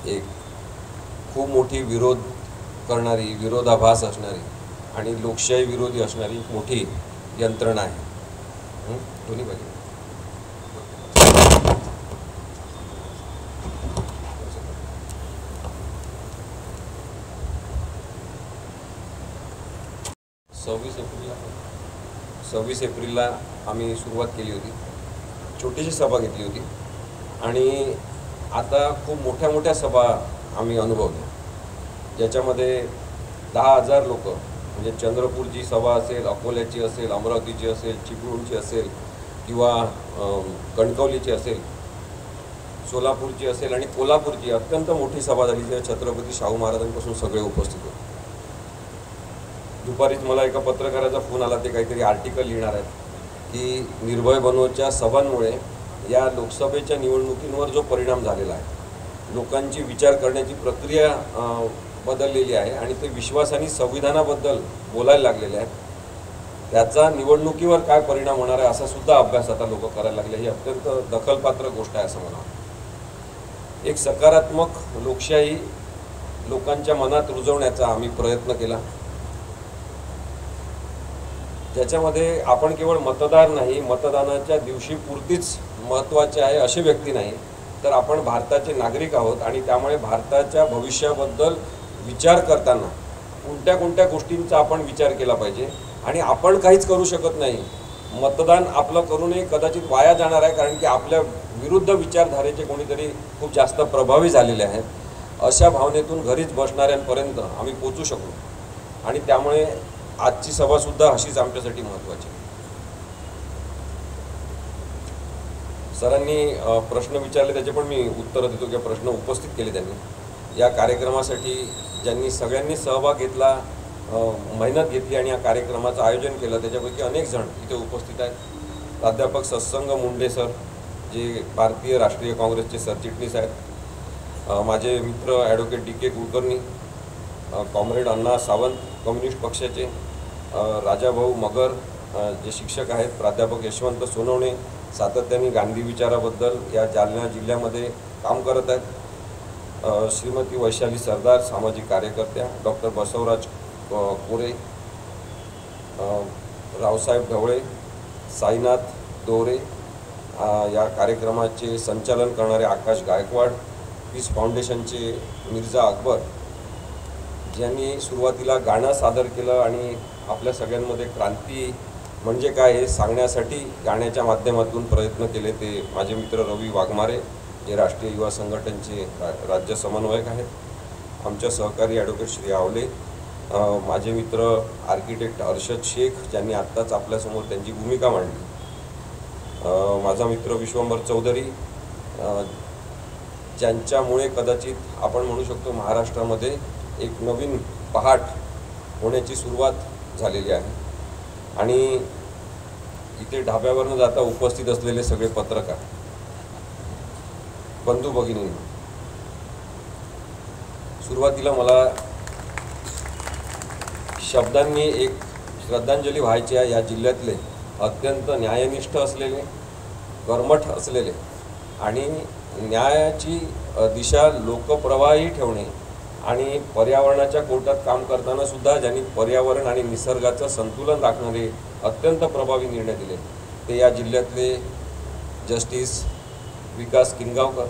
एक खूप मोठी विरोध करणारी, विरोधाभास असणारी आणि लोकशाही विरोधी असणारी मोठी यंत्रणा आहे। दोन्ही पाहिजे। सव्वीस एप्रिलला आम्ही सुरुवात केली होती, छोटीशी सभा घेतली होती आणि आता खूप मोठ्या मोठ्या सभा आम्ही अनुभवल्या, ज्याच्यामध्ये 10,000 लोक, म्हणजे चंद्रपूरची सभा असेल, अकोल्याची असेल, अमरावतीची असेल, चिपळूणची असेल किंवा कणकवलीची असेल, सोलापूरची असेल आणि कोल्हापूरची अत्यंत मोठी सभा झाली, ज्या छत्रपती शाहू महाराजांपासून सगळे उपस्थित होते। दुपारीच मला एका पत्रकाराचा फोन आला, ते काहीतरी आर्टिकल लिहिणार आहेत की निर्भय बनोच्या सभांमुळे या लोकसभेच्या निवडणुकींवर जो परिणाम झालेला आहे, लोकांची विचार करण्याची प्रक्रिया बदललेली आहे आणि ते विश्वासाने संविधानाबद्दल बोलायला लागलेले आहेत, त्याचा निवडणुकीवर काय परिणाम होणार आहे असा सुद्धा अभ्यास आता लोक करायला लागले। ही अत्यंत दखलपात्र गोष्ट आहे असं मला वाटतं। एक सकारात्मक लोकशाही लोकांच्या मनात रुजवण्याचा आम्ही प्रयत्न केला, ज्याच्यामध्ये आपण केवळ मतदार नाही, मतदानाच्या दिवशी पुरतीच महत्त्वाचे आहे असे व्यक्ती नाही, तर आपण भारताचे नागरिक आहोत आणि त्यामुळे भारताच्या भविष्याबद्दल विचार करताना कोणत्या कोणत्या गोष्टींचा आपण विचार केला पाहिजे। आणि आपण काहीच करू शकत नाही, मतदान आपलं करूनही कदाचित वाया जाणार आहे, कारण की आपल्या विरुद्ध विचारधारेचे कोणीतरी खूप जास्त प्रभावी झालेले आहेत, अशा भावनेतून घरीच बसणाऱ्यांपर्यंत आम्ही पोचू शकलो आणि त्यामुळे आजची सभासुद्धा अशीच आमच्यासाठी महत्त्वाची। सरांनी प्रश्न विचारले, त्याचे पण मी उत्तर देतो किंवा प्रश्न उपस्थित केले त्यांनी। या कार्यक्रमासाठी ज्यांनी सगळ्यांनी सहभाग घेतला, मेहनत घेतली आणि या कार्यक्रमाचं आयोजन केलं, त्याच्यापैकी अनेक जण इथे उपस्थित आहेत। प्राध्यापक सत्संग मुंडे सर, जे भारतीय राष्ट्रीय काँग्रेसचे सरचिटणीस आहेत, माझे मित्र ॲडव्होकेट डी के कुलकर्णी, कॉम्रेड अण्णा सावंत कम्युनिस्ट पक्षाचे, राजाभाऊ मगर जे शिक्षक आहेत, प्राध्यापक यशवंत सोनवणे सातत्याने गांधी विचाराबद्दल या जालना जिल्ह्यामध्ये काम करत आहेत, श्रीमती वैशाली सरदार सामाजिक कार्यकर्त्या, डॉक्टर बसवराज कोरे, रावसाहेब ढवळे, साईनाथ दोरे, या कार्यक्रमाचे संचालन करणारे आकाश गायकवाड, पीस फाउंडेशनचे मिर्झा अकबर, ज्यांनी सुरुवातीला गाणं सादर केलं आणि आपल्या सगळ्यांमध्ये क्रांती म्हणजे काय हे सांगण्यासाठी गाण्याच्या माध्यमातून प्रयत्न केले, ते माझे मित्र रवी वाघमारे, जे राष्ट्रीय युवा संघटनेचे राज्य समन्वयक आहेत, आमच्या सहकारी ॲडव्होकेट श्री आवले, माझे मित्र आर्किटेक्ट अर्शद शेख, ज्यांनी आत्ताच आपल्यासमोर त्यांची भूमिका मांडली, माझा मित्र विश्वंभर चौधरी, ज्यांच्यामुळे कदाचित आपण म्हणू शकतो महाराष्ट्रामध्ये एक नवीन पहाट होण्याची सुरुवात झालेली आहे। आणि इथे ढाब्यावर न जाता उपस्थित असलेले सगळे पत्रकार बंधू भगिनींनो, सुरुवातीला मला शब्दांनी एक श्रद्धांजली व्हायची आहे या जिल्ह्यातले अत्यंत न्यायनिष्ठ असलेले, कर्मठ असलेले आणि न्यायाची दिशा लोकप्रवाही ठेवणे आणि पर्यावरणाच्या कोर्टात काम करताना सुद्धा ज्यांनी पर्यावरण आणि निसर्गाचं संतुलन राखणारे अत्यंत प्रभावी निर्णय दिले, ते या जिल्ह्यातले जस्टिस विकास किनगावकर।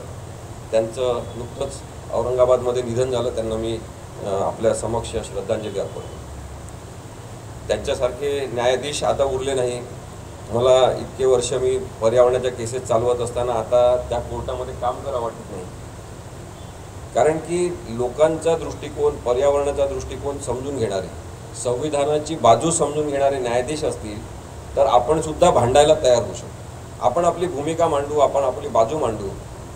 त्यांचं नुकतंच औरंगाबादमध्ये निधन झालं, त्यांना मी आपल्या समक्ष श्रद्धांजली अर्पण करतो। त्यांच्यासारखे न्यायाधीश आता उरले नाही। मला इतके वर्ष मी पर्यावरणाच्या केसेस चालवत असताना आता त्या कोर्टामध्ये काम करावं वाटत नाही, कारण की लोकांचा दृष्टिकोन, पर्यावरणाचा दृष्टिकोन समजून घेणारे, संविधानाची बाजू समजून घेणारे न्यायाधीश असतील तर आपण सुद्धा भांडायला तयार होऊ शकतो, आपण आपली भूमिका मांडू, आपण आपली बाजू मांडू।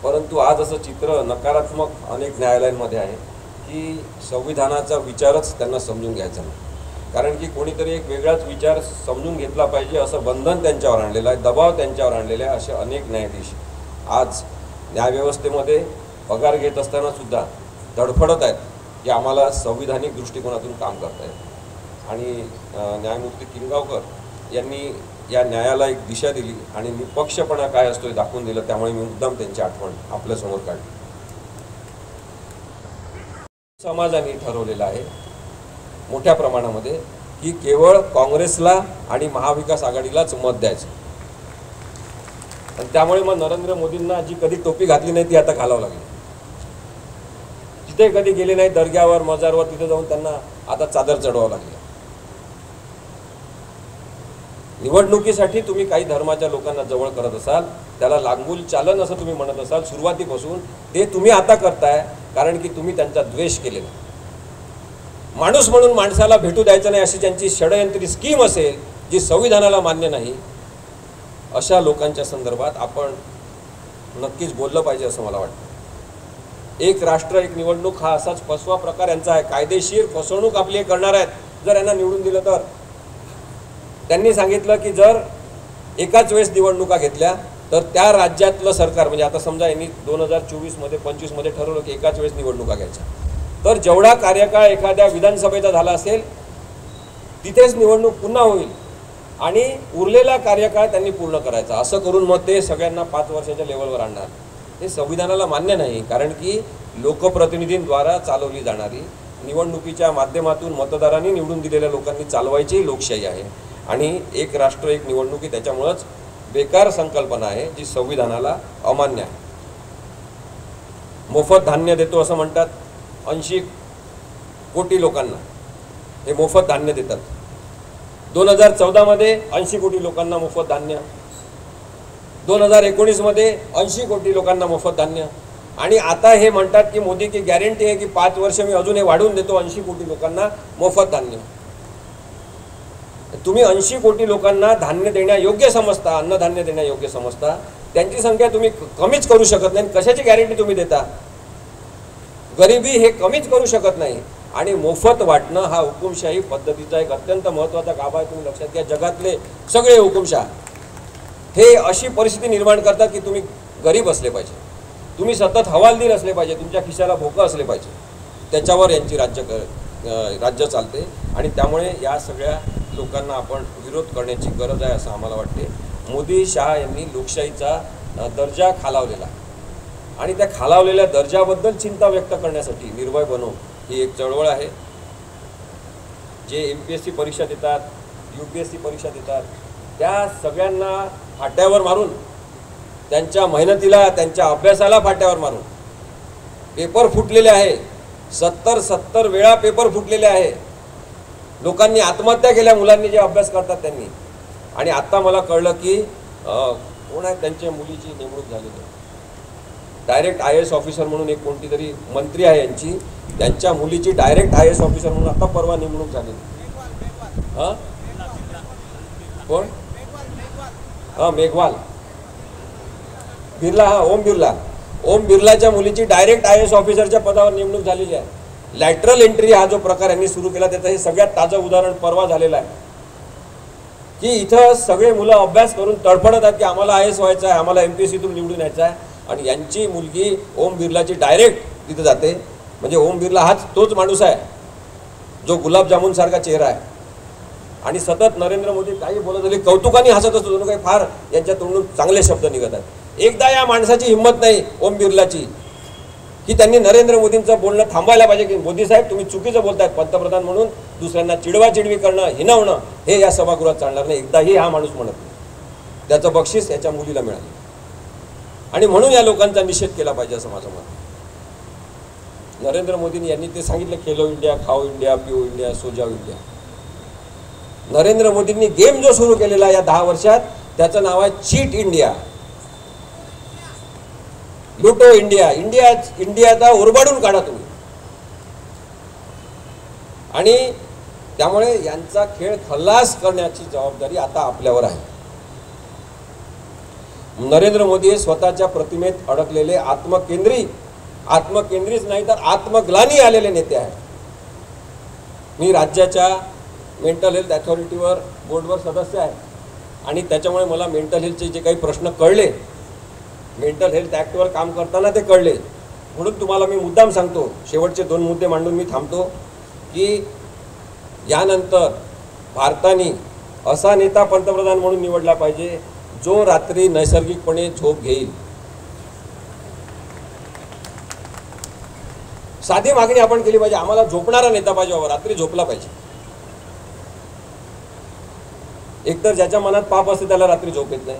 परंतु आज असं चित्र नकारात्मक अनेक न्यायालयांमध्ये आहे की संविधानाचा विचारच त्यांना समजून घ्यायचा नाही, कारण की कोणीतरी एक वेगळाच विचार समजून घेतला पाहिजे असं बंधन त्यांच्यावर आणलेलं आहे, दबाव त्यांच्यावर आणलेले आहे। असे अनेक न्यायाधीश आज न्यायव्यवस्थेमध्ये पगार घेत असताना सुद्धा धडपडत आहेत की आम्हाला संविधानिक दृष्टिकोनातून काम करता येईल। आणि न्यायमूर्ती किनगावकर यांनी या न्यायाला एक दिशा दिली आणि निपक्षपणा काय असतो हे दाखवून दिलं, त्यामुळे मी मुद्दाम त्यांची आठवण आपल्यासमोर काढली। समाजाने ठरवलेलं आहे मोठ्या प्रमाणामध्ये की केवळ काँग्रेसला आणि महाविकास आघाडीलाच मत द्यायचं. आणि त्यामुळे मग नरेंद्र मोदींना जी कधी टोपी घातली नाही ती आता घालावं लागली. जिथे कधी गेले नाही दर्ग्यावर मजारवर तिथे जाऊन त्यांना आता चादर चढवावं लागली. निवडणुकीसाठी तुम्ही काही धर्माच्या लोकांना जवळ करत असाल, त्याला लागूल चालन असं तुम्ही म्हणत असाल सुरुवातीपासून, ते तुम्ही आता करताय कारण की तुम्ही त्यांचा द्वेष केलेला. माणूस म्हणून माणसाला भेटू द्यायचं नाही अशी त्यांची षडयंत्री स्कीम असेल जी संविधानाला मान्य नाही, अशा लोकांच्या संदर्भात आपण नक्कीच बोललं पाहिजे असं मला वाटतं. एक राष्ट्र एक निवडणूक हा असाच फसवा प्रकार यांचा आहे. कायदेशीर फसवणूक आपली करणार आहेत जर यांना निवडून दिलं तर. त्यांनी सांगितलं की जर एकाच वेळेस निवडणुका घेतल्या तर त्या राज्यातलं सरकार, म्हणजे आता समजा यांनी 2024 मध्ये 25 मध्ये ठरवलं की एकाच वेळेस निवडणुका घ्यायच्या, तर जेवढा कार्यकाळ एखाद्या विधानसभेचा झाला असेल तिथेच निवडणूक पुन्हा होईल आणि उरलेला कार्यकाळ त्यांनी पूर्ण करायचा. असं करून मग ते सगळ्यांना 5 वर्षाच्या लेवलवर आणणार. हे संविधानाला मान्य नाही, कारण की लोकप्रतिनिधींद्वारा चालवली जाणारी निवडणुकीच्या माध्यमातून मतदारांनी निवडून दिलेल्या लोकांनी चालवायची लोकशाही आहे. आणि एक राष्ट्र एक निवडणुकी त्याच्यामुळेच बेकार संकल्पना आहे जी संविधानाला अमान्य आहे. मोफत धान्य देतो असं म्हणतात, 80 कोटी लोकांना हे मोफत धान्य देतात. 2014 मध्ये 80 कोटी लोकांना मोफत धान्य, 2019 मध्ये 80 कोटी लोकांना मोफत धान्य. आणि आता हे म्हणतात की मोदी की गॅरंटी आहे की 5 वर्ष मी अजून हे वाढवून देतो 80 कोटी लोकांना मोफत धान्य. तुम्ही 80 कोटी लोकांना धान्य देण्यायोग्य समजता, अन्नधान्य देण्यायोग्य समजता, त्यांची संख्या तुम्ही कमीच करू शकत नाही. कशाची गॅरंटी तुम्ही देता? गरिबी हे कमीच करू शकत नाही. आणि मोफत वाटणं हा हुकुमशाही पद्धतीचा एक अत्यंत महत्त्वाचा गाभा आहे. तुम्ही लक्षात घ्या, जगातले सगळे हुकुमशाह हे अशी परिस्थिती निर्माण करतात की तुम्ही गरीब असले पाहिजे, तुम्ही सतत हवालदिल असले पाहिजे, तुमच्या खिशाला भोकं असले पाहिजे, त्याच्यावर यांची राज्य चालते. आणि त्यामुळे या सगळ्या लोकांना आपण विरोध करण्याची गरज आहे असं आम्हाला वाटते. मोदी शहा यांनी लोकशाहीचा दर्जा खालावलेला आणि त्या खालावलेल्या दर्जाबद्दल चिंता व्यक्त करण्यासाठी निर्भय बनो ही एक चळवळ आहे. जे MPSC परीक्षा देतात, UPSC परीक्षा देतात, त्या सगळ्यांना फाट्यावर मारून, त्यांच्या मेहनतीला त्यांच्या अभ्यासाला फाट्यावर मारून पेपर फुटलेले आहे. 70 वेळा पेपर फुटलेले आहे. लोकांनी आत्महत्या केल्या, मुलांनी जे अभ्यास करतात त्यांनी. आणि आता मला कळलं की कोण आहे त्यांच्या मुलीची नेमणूक झालेली आहे. डायरेक्ट IAS ऑफिसर म्हणून एक कोणती तरी मंत्री आहे यांची, त्यांच्या मुलीची डायरेक्ट IAS ऑफिसर म्हणून आता परवा नेमणूक झालेली. हां कोण? मेघवाल बिर्ला, ओम बिर्लाच्या मुलीची डायरेक्ट IAS ऑफिसरच्या पदावर नेमणूक झालेली आहे. लॅटरल एंट्री हा जो प्रकार यांनी सुरू केला त्याचं हे सगळ्यात ताजं उदाहरण परवा झालेलं आहे की इथं सगळे मुलं अभ्यास करून तडफडत आहेत की आम्हाला IAS व्हायचं आहे, आम्हाला MPSCतून निवडून यायचं आहे. आणि यांची मुलगी ओम बिर्लाची डायरेक्ट तिथं जाते. म्हणजे ओम बिर्ला हाच तोच माणूस आहे जो गुलाबजामुन सारखा चेहरा आहे. आणि सतत नरेंद्र मोदी काही बोलत झाले कौतुकाने हसत असतो, जणू काही फार यांच्या तोंडून चांगले शब्द निघत आहेत. एकदा या माणसाची हिंमत नाही ओम बिर्लाची की त्यांनी नरेंद्र मोदींचं बोलणं थांबायला पाहिजे की मोदी साहेब तुम्ही चुकीचं बोलतायत, पंतप्रधान म्हणून दुसऱ्यांना चिडवाचिडवी करणं, हिणवणं हे या सभागृहात चालणार नाही. एकदाही हा माणूस म्हणत नाही. त्याचं बक्षीस याच्या मुलीला मिळालं आणि म्हणून या लोकांचा निषेध केला पाहिजे असं माझं मत. नरेंद्र मोदींनी यांनी ते सांगितलं खेलो इंडिया, खाओ इंडिया, पिओ इंडिया, सो जाओ इंडिया. नरेंद्र मोदींनी गेम जो सुरू केलेला या 10 वर्षात त्याचं नाव आहे चीट इंडिया, लुटो इंडिया. इंडियाचा उरबाडून काढा तुम्ही. आणि त्यामुळे यांचा खेळ खल्लास करण्याची जबाबदारी आता आपल्यावर आहे. नरेंद्र मोदी हे स्वतःच्या प्रतिमेत अडकलेले आत्मकेंद्रीच नाही तर आत्मग्लानी आलेले नेते आहेत. मी राज्याच्या मेंटल हेल्थ अथॉरिटीवर बोर्डवर सदस्य आहे आणि त्याच्यामुळे मला मेंटल हेल्थचे जे काही प्रश्न कळले, मेंटल हेल्थ ॲक्टवर काम करताना ते कळले. म्हणून तुम्हाला मी मुद्दाम सांगतो, शेवटचे 2 मुद्दे मांडून मी थांबतो की यानंतर भारताने असा नेता पंतप्रधान म्हणून निवडला पाहिजे जो रात्री नैसर्गिकपणे झोप घेईल. साधी मागणी आपण केली पाहिजे, आम्हाला झोपणारा नेता पाहिजे बाबा, रात्री झोपला पाहिजे. एकतर ज्याच्या मनात पाप असते त्याला रात्री झोप येत नाही,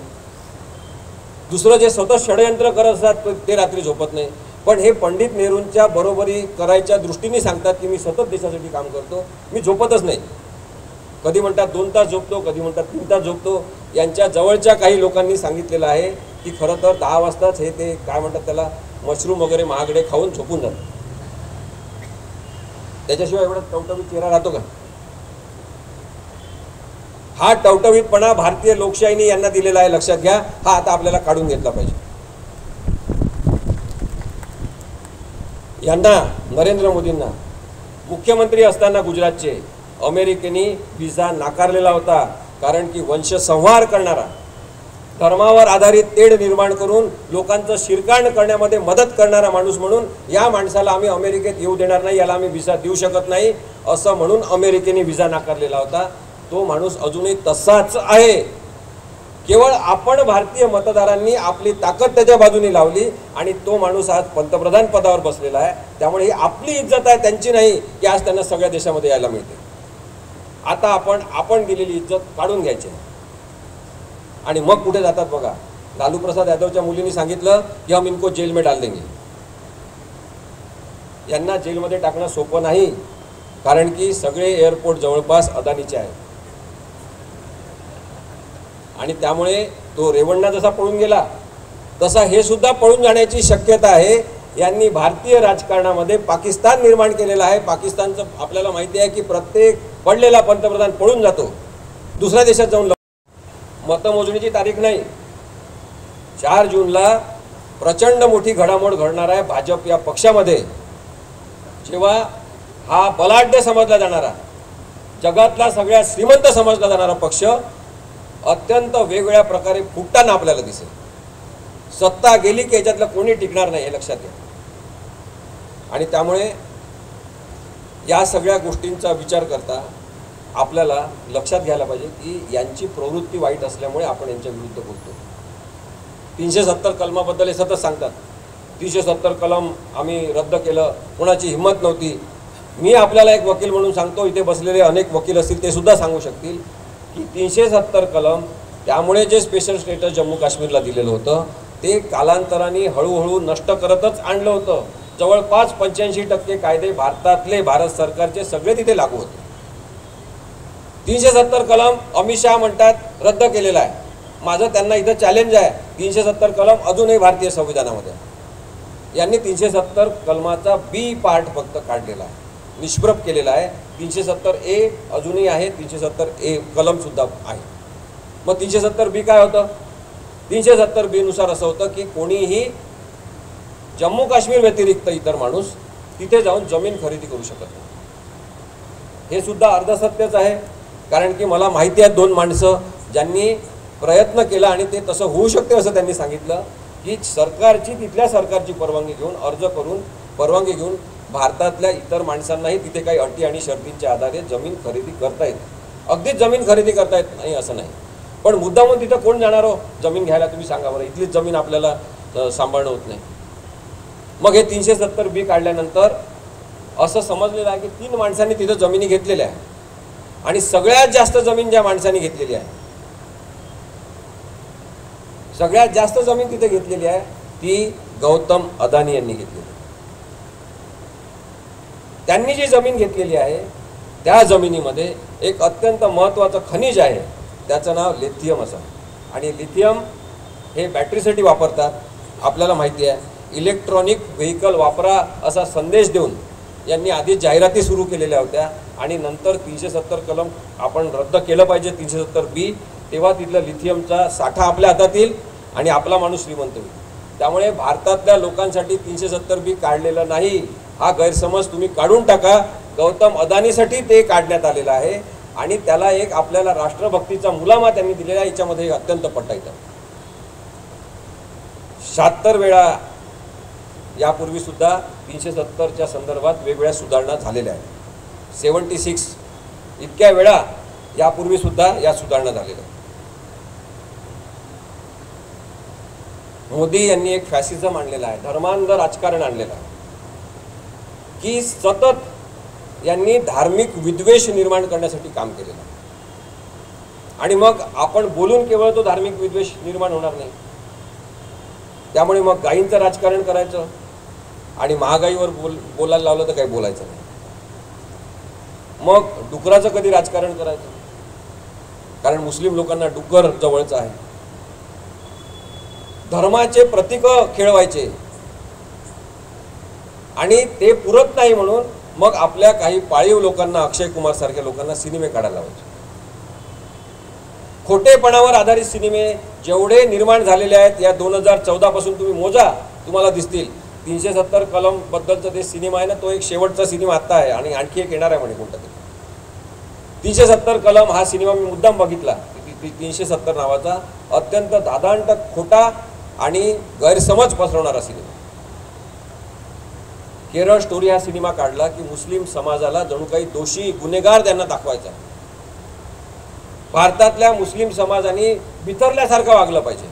दुसरं जे स्वतः षडयंत्र करत असतात ते रात्री झोपत नाही. पण हे पंडित नेहरूंच्या बरोबरी करायच्या दृष्टीने सांगतात की मी सतत देशासाठी काम करतो, मी झोपतच नाही. कधी म्हणतात 2 तास झोपतो, कधी म्हणतात 3 तास झोपतो. यांच्या जवळच्या काही लोकांनी सांगितलेलं आहे की खरं तर 10 वाजताच हे ते काय म्हणतात त्याला मशरूम वगैरे महागडे खाऊन झोपून जातात. त्याच्याशिवाय एवढा टवटवीत चेहरा राहतो का? हा टवटवीतपणा भारतीय लोकशाहीने यांना दिलेला आहे, लक्षात घ्या. हा आता आपल्याला काढून घेतला पाहिजे. यांना नरेंद्र मोदींना मुख्यमंत्री असताना गुजरातचे अमेरिकेने व्हिसा नाकारलेला होता, कारण की वंशसंहार करणारा, धर्मावर आधारित तेढ निर्माण करून लोकांचं शिरकाण करण्यामध्ये मदत करणारा माणूस म्हणून या माणसाला आम्ही अमेरिकेत येऊ देणार नाही, याला आम्ही व्हिसा देऊ शकत नाही असं म्हणून अमेरिकेने व्हिसा नाकारलेला होता. तो माणूस अजूनही तसाच आहे. केवळ आपण भारतीय मतदारांनी आपली ताकद त्याच्या बाजूने लावली आणि तो माणूस आज पंतप्रधान पदावर बसलेला आहे. त्यामुळे ही आपली इज्जत आहे, त्यांची नाही की आज त्यांना सगळ्या देशामध्ये यायला मिळते. आता आपण दिलेली इज्जत काढून घ्यायची आणि मग कुठे जातात बघा. लालू प्रसाद यादवच्या मुलींनी सांगितलं की हम इनको जेल में डाल देंगे. यांना जेलमध्ये टाकणं सोपं नाही, कारण की सगळे एअरपोर्ट जवळपास अदानीचे आहेत आणि त्यामुळे तो रेवण्णा जसा पळून गेला तसा हे सुद्धा पळून जाण्याची शक्यता आहे. यांनी भारतीय राजकारणामध्ये पाकिस्तान निर्माण केलेला आहे. पाकिस्तानचं आपल्याला माहिती आहे की प्रत्येक पडलेला पंतप्रधान पळून जातो दुसऱ्या देशात जाऊन. मतमोजणीची तारीख नाही, 4 जूनला प्रचंड मोठी घडामोड घडणार आहे भाजप या पक्षामध्ये. जेव्हा हा बलाढ्य समजला जाणारा, जगातला सगळ्यात श्रीमंत समजला जाणारा पक्ष अत्यंत वेगवेगळ्या प्रकारे फुटताना आपल्याला दिसेल. सत्ता गेली की याच्यातलं कोणी टिकणार नाही, हे लक्षात घ्या. आणि त्यामुळे या सगळ्या गोष्टींचा विचार करता आपल्याला लक्षात घ्यायला पाहिजे की यांची प्रवृत्ती वाईट असल्यामुळे आपण यांच्या विरुद्ध बोलतो. 370 कलमाबद्दल हे सतत सांगतात, 370 कलम आम्ही रद्द केलं, कोणाची हिंमत नव्हती. मी आपल्याला एक वकील म्हणून सांगतो, इथे बसलेले अनेक वकील असतील ते सुद्धा सांगू शकतील की 370 कलम त्यामुळे जे स्पेशल स्टेटस जम्मू काश्मीरला दिलेलं होतं ते कालांतराने हळूहळू नष्ट करतच आणलं होतं. जवळपास 85% कायदे भारतातले, भारत सरकारचे सगळे तिथे लागू होते. 370 कलम अमित शहा म्हणतात रद्द केलेला आहे. माझं त्यांना इथं चॅलेंज आहे, 370 कलम अजूनही भारतीय संविधानामध्ये. यांनी 370 कलमाचा बी पार्ट फक्त काढलेला आहे, निष्प्रभ केलेला आहे. 370A अजूनही आहे, 370A कलम सुद्धा आहे. मग 370B काय होतं? 370B नुसार असं होतं की कोणीही जम्मू काश्मीर व्यतिरिक्त इतर माणूस तिथे जाऊन जमीन खरेदी करू शकत नाही. हे सुद्धा अर्धसत्यच आहे, कारण की मला माहिती आहे 2 माणसं ज्यांनी प्रयत्न केला आणि ते तसं होऊ शकते असं त्यांनी सांगितलं की सरकारची, तिथल्या सरकारची परवानगी घेऊन, अर्ज करून परवानगी घेऊन भारतातल्या इतर माणसांनाही तिथे काही अटी आणि शर्तींच्या आधारे जमीन खरेदी करता येते. अगदीच जमीन खरेदी करता येत नाही असं नाही, पण मुद्दामून तिथं कोण जाणार हो जमीन घ्यायला? तुम्ही सांगा बरं, इथलीच जमीन आपल्याला सांभाळणं होत नाही. मग हे 370B काढल्यानंतर असं समजलेलं आहे की 3 माणसांनी तिथं जमिनी घेतलेल्या आहे आणि सगळ्यात जास्त जमीन ज्या माणसांनी घेतलेली आहे, सगळ्यात जास्त जमीन तिथे घेतलेली आहे ती गौतम अदानी यांनी घेतलेली. त्यांनी जी जमीन घेतलेली आहे त्या जमिनीमध्ये एक अत्यंत महत्त्वाचं खनिज आहे, त्याचं नाव लिथियम असं. आणि लिथियम हे बॅटरीसाठी वापरतात. आपल्याला माहिती आहे, इलेक्ट्रॉनिक व्हेकल वापरा असा संदेश देऊन यांनी आधी जाहिराती सुरू केलेल्या होत्या आणि नंतर 370 कलम आपण रद्द केलं पाहिजे, 370B, तेव्हा तिथलं लिथियमचा साठा आपल्या हातात येईल आणि आपला माणूस श्रीमंत होईल. त्यामुळे भारतातल्या लोकांसाठी 370B काढलेलं नाही, हा गैरसमज तुम्ही काढून टाका. गौतम अदानीसाठी ते काढण्यात आलेलं आहे आणि त्याला एक आपल्याला राष्ट्रभक्तीचा मुलामा त्यांनी दिलेला आहे. याच्यामध्ये अत्यंत पट्टा येतं. 76 वेळा यापूर्वी सुद्धा 370च्या संदर्भात वेगवेगळ्या सुधारणा झालेल्या आहेत. 76 इतक्या वेळा यापूर्वी सुद्धा या सुधारणा झालेल्या आहेत. मोदी यांनी एक फॅसिझम आणलेला आहे, धर्मांध राजकारण आणलेलं आहे. की सतत यांनी धार्मिक विद्वेष निर्माण करण्यासाठी काम केलेलं. आणि मग आपण बोलून केवळ तो धार्मिक विद्वेष निर्माण होणार नाही. त्यामुळे मग गायींचं राजकारण करायचं आणि महागाईवर बोलायला लावलं तर काही बोलायचं नाही. मग डुकराचं कधी राजकारण करायचं, कारण मुस्लिम लोकांना डुक्कर जवळचं आहे. धर्माचे प्रतीक खेळवायचे आणि ते पुरत नाही म्हणून मग आपल्या काही पाळीव लोकांना, अक्षय कुमार सारख्या लोकांना सिनेमे काढायला लावायचे. खोटेपणावर आधारित सिनेमे जेवढे निर्माण झालेले आहेत या 2014 पासून तुम्ही मोजा, तुम्हाला दिसतील. 370 कलम बद्दलचा ते सिनेमा आहे ना, तो एक शेवटचा सिनेमा आता आहे आणि आणखी एक येणार आहे म्हणे कोणता तरी. 370 कलम हा सिनेमा मी मुद्दाम बघितला. 370 नावाचा अत्यंत दादांत खोटा आणि गैरसमज पसरवणारा सिनेमा. केरळ स्टोरी हा सिनेमा काढला की मुस्लिम समाजाला जणू काही दोषी, गुन्हेगार त्यांना दाखवायचा. भारतातल्या मुस्लिम समाजाने बिथरल्यासारखं वागलं पाहिजे.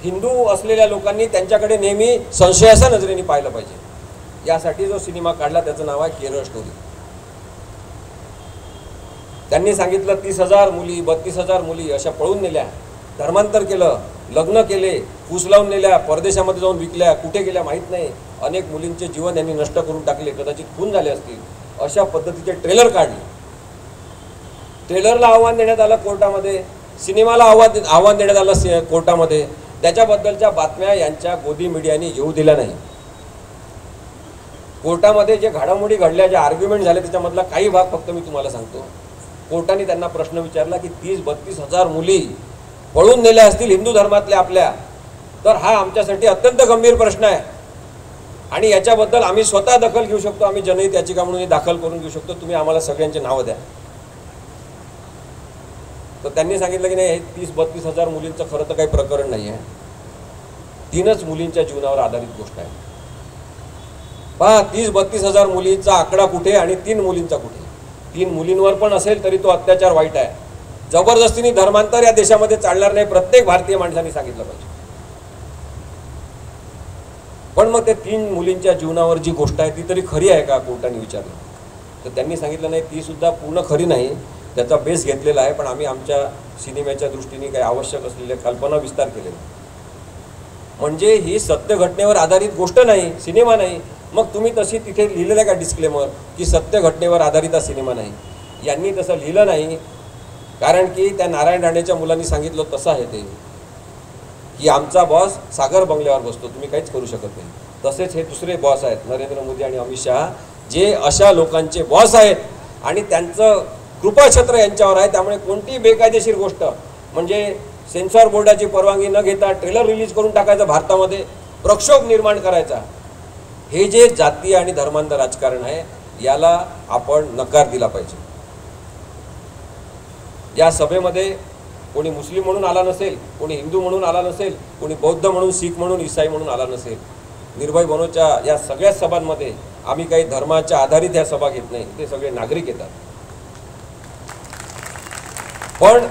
हिंदू असलेल्या लोकांनी त्यांच्याकडे नेहमी संशयाच्या नजरेने पाहिलं पाहिजे. यासाठी जो सिनेमा काढला त्याचं नाव आहे केरळ स्टोरी. त्यांनी सांगितलं 30,000 मुली, 32,000 मुली अशा पळून नेल्या, धर्मांतर केलं, लग्न केले, फूस लावून नेल्या, परदेशामध्ये जाऊन विकल्या, कुठे गेल्या माहीत नाही. अनेक मुलींचे जीवन यांनी नष्ट करून टाकले, कदाचित खून झाले असतील. अशा पद्धतीचे ट्रेलर काढले. ट्रेलरला आव्हान देण्यात आलं कोर्टामध्ये, सिनेमाला आव्हान देण्यात आलं कोर्टामध्ये. त्याच्याबद्दलच्या बातम्या यांच्या गोदी मीडियाने येऊ दिल्या नाही. कोर्टामध्ये जे घडामोडी घडल्या, जे आर्ग्युमेंट झाले त्याच्यामधला काही भाग फक्त मी तुम्हाला सांगतो. कोर्टाने त्यांना प्रश्न विचारला की 30-32 हजार मुली पळून नेल्या असतील हिंदू धर्मातल्या आपल्या, तर हा आमच्यासाठी अत्यंत गंभीर प्रश्न आहे आणि याच्याबद्दल आम्ही स्वतः दखल घेऊ शकतो, आम्ही जनहित याचिका म्हणून दाखल करून घेऊ शकतो, तुम्ही आम्हाला सगळ्यांची नावं द्या. तर त्यांनी सांगितलं की नाही, 30-32 हजार मुलींचं खरं तर काही प्रकरण नाही आहे, 3च मुलींच्या जीवनावर आधारित गोष्ट आहे. पहा, 30-32 हजार मुलींचा आकडा कुठे आणि 3 मुलींचा कुठे. 3 मुलींवर पण असेल तरी तो अत्याचार वाईट आहे. जबरदस्तीने धर्मांतर या देशामध्ये चालणार नाही, प्रत्येक भारतीय माणसाने सांगितलं पाहिजे. पण मग ते 3 मुलींच्या जीवनावर जी गोष्ट आहे ती तरी खरी आहे का, कोर्टाने विचारलं. तर त्यांनी सांगितलं नाही, ती सुद्धा पूर्ण खरी नाही, त्याचा बेस घेतलेला आहे, पण आम्ही आमच्या सिनेमाच्या दृष्टीने काही आवश्यक असलेल्या कल्पना विस्तार केलेला. म्हणजे ही सत्य घटनेवर आधारित गोष्ट नाही, सिनेमा नाही. मग तुम्ही तशी तिथे लिहिलेलं आहे का डिस्क्लेमर की सत्य घटनेवर आधारित हा सिनेमा नाही. यांनी तसं लिहिलं नाही, कारण की त्या नारायण राणेच्या मुलांनी सांगितलं तसं आहे ते की आमचा बॉस सागर बंगल्यावर बसतो, तुम्ही काहीच करू शकत नाही. तसेच हे दुसरे बॉस आहेत, नरेंद्र मोदी आणि अमित शहा, जे अशा लोकांचे बॉस आहेत आणि त्यांचं कृपाछत्र यांच्यावर आहे. त्यामुळे कोणतीही बेकायदेशीर गोष्ट, म्हणजे सेन्सॉर बोर्डाची परवानगी न घेता ट्रेलर रिलीज करून टाकायचं, भारतामध्ये प्रक्षोभ निर्माण करायचा, हे जे जातीय आणि धर्मांध राजकारण आहे याला आपण नकार दिला पाहिजे. या सभेमध्ये कोणी मुस्लिम म्हणून आला नसेल, कोणी हिंदू म्हणून आला नसेल, कोणी बौद्ध म्हणून, शीख म्हणून, ईसाई म्हणून आला नसेल. निर्भय बनोच्या या सगळ्या सभांमध्ये आम्ही काही धर्माच्या आधारित या सभा घेत नाही, ते सगळे नागरिक येतात. पण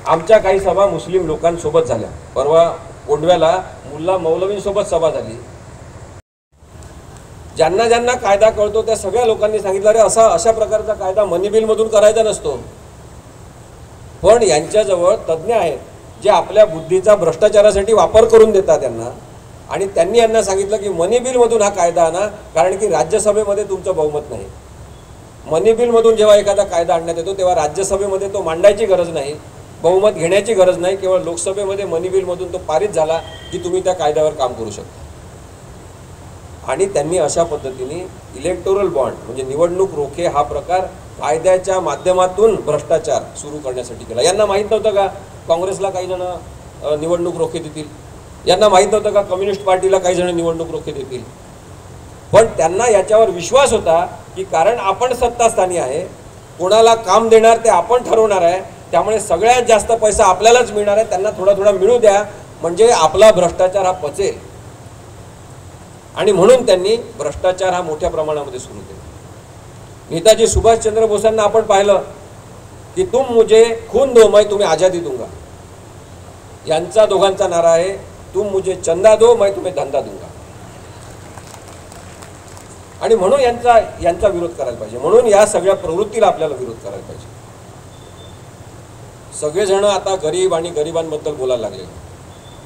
आमच्या काही सभा मुस्लिम लोकांसोबत झाल्या. परवा कोंडव्याला मुल्ला मौलवींसोबत सभा झाली. ज्यांना ज्यांना कायदा कळतो त्या सगळ्या लोकांनी सांगितलं, अरे अशा प्रकारचा कायदा मनी बिलमधून करायचा नसतो. पण यांच्याजवळ तज्ज्ञ आहेत जे आपल्या बुद्धीचा भ्रष्टाचारासाठी वापर करून देतात त्यांना, आणि त्यांनी यांना सांगितलं की मनी बिलमधून हा कायदा आणा, कारण की राज्यसभेमध्ये तुमचं बहुमत नाही. मनी बिलमधून जेव्हा एखादा कायदा आणण्यात येतो तेव्हा राज्यसभेमध्ये तो मांडायची गरज नाही, बहुमत घेण्याची गरज नाही, केवळ लोकसभेमध्ये मनी बिलमधून तो पारित झाला की तुम्ही त्या कायद्यावर काम करू शकता. आणि त्यांनी अशा पद्धतीने इलेक्टोरल बॉन्ड म्हणजे निवडणूक रोखे हा प्रकार कायद्याच्या माध्यमातून भ्रष्टाचार सुरू करण्यासाठी केला. यांना माहीत नव्हतं का काँग्रेसला काही जण निवडणूक रोखे देतील, यांना माहीत नव्हतं का कम्युनिस्ट पार्टीला काही जण निवडणूक रोखे देतील. पण त्यांना याच्यावर विश्वास होता की कारण आपण सत्तास्थानी आहे, कोणाला काम देणार ते आपण ठरवणार आहे, त्यामुळे सगळ्यात जास्त पैसा आपल्यालाच मिळणार आहे, त्यांना थोडा थोडा मिळू द्या म्हणजे आपला भ्रष्टाचार हा पचेल. आणि म्हणून त्यांनी भ्रष्टाचार हा मोठ्या प्रमाणामध्ये सुरू केला. नेताजी सुभाषचंद्र बोसांना आपण पाहिलं की तुम मुझे खून दो मैं तुम्हें आज़ादी दूंगा. यांचा दोघांचा नारा आहे तुम मुझे चंदा दो मैं तुम्हें धंदा दूंगा. आणि म्हणून यांचा विरोध करायला पाहिजे. म्हणून या सगळ्या प्रवृत्तीला आपल्याला विरोध करायला पाहिजे. सगळेजण आता गरीब आणि गरिबांबद्दल बोलायला लागले.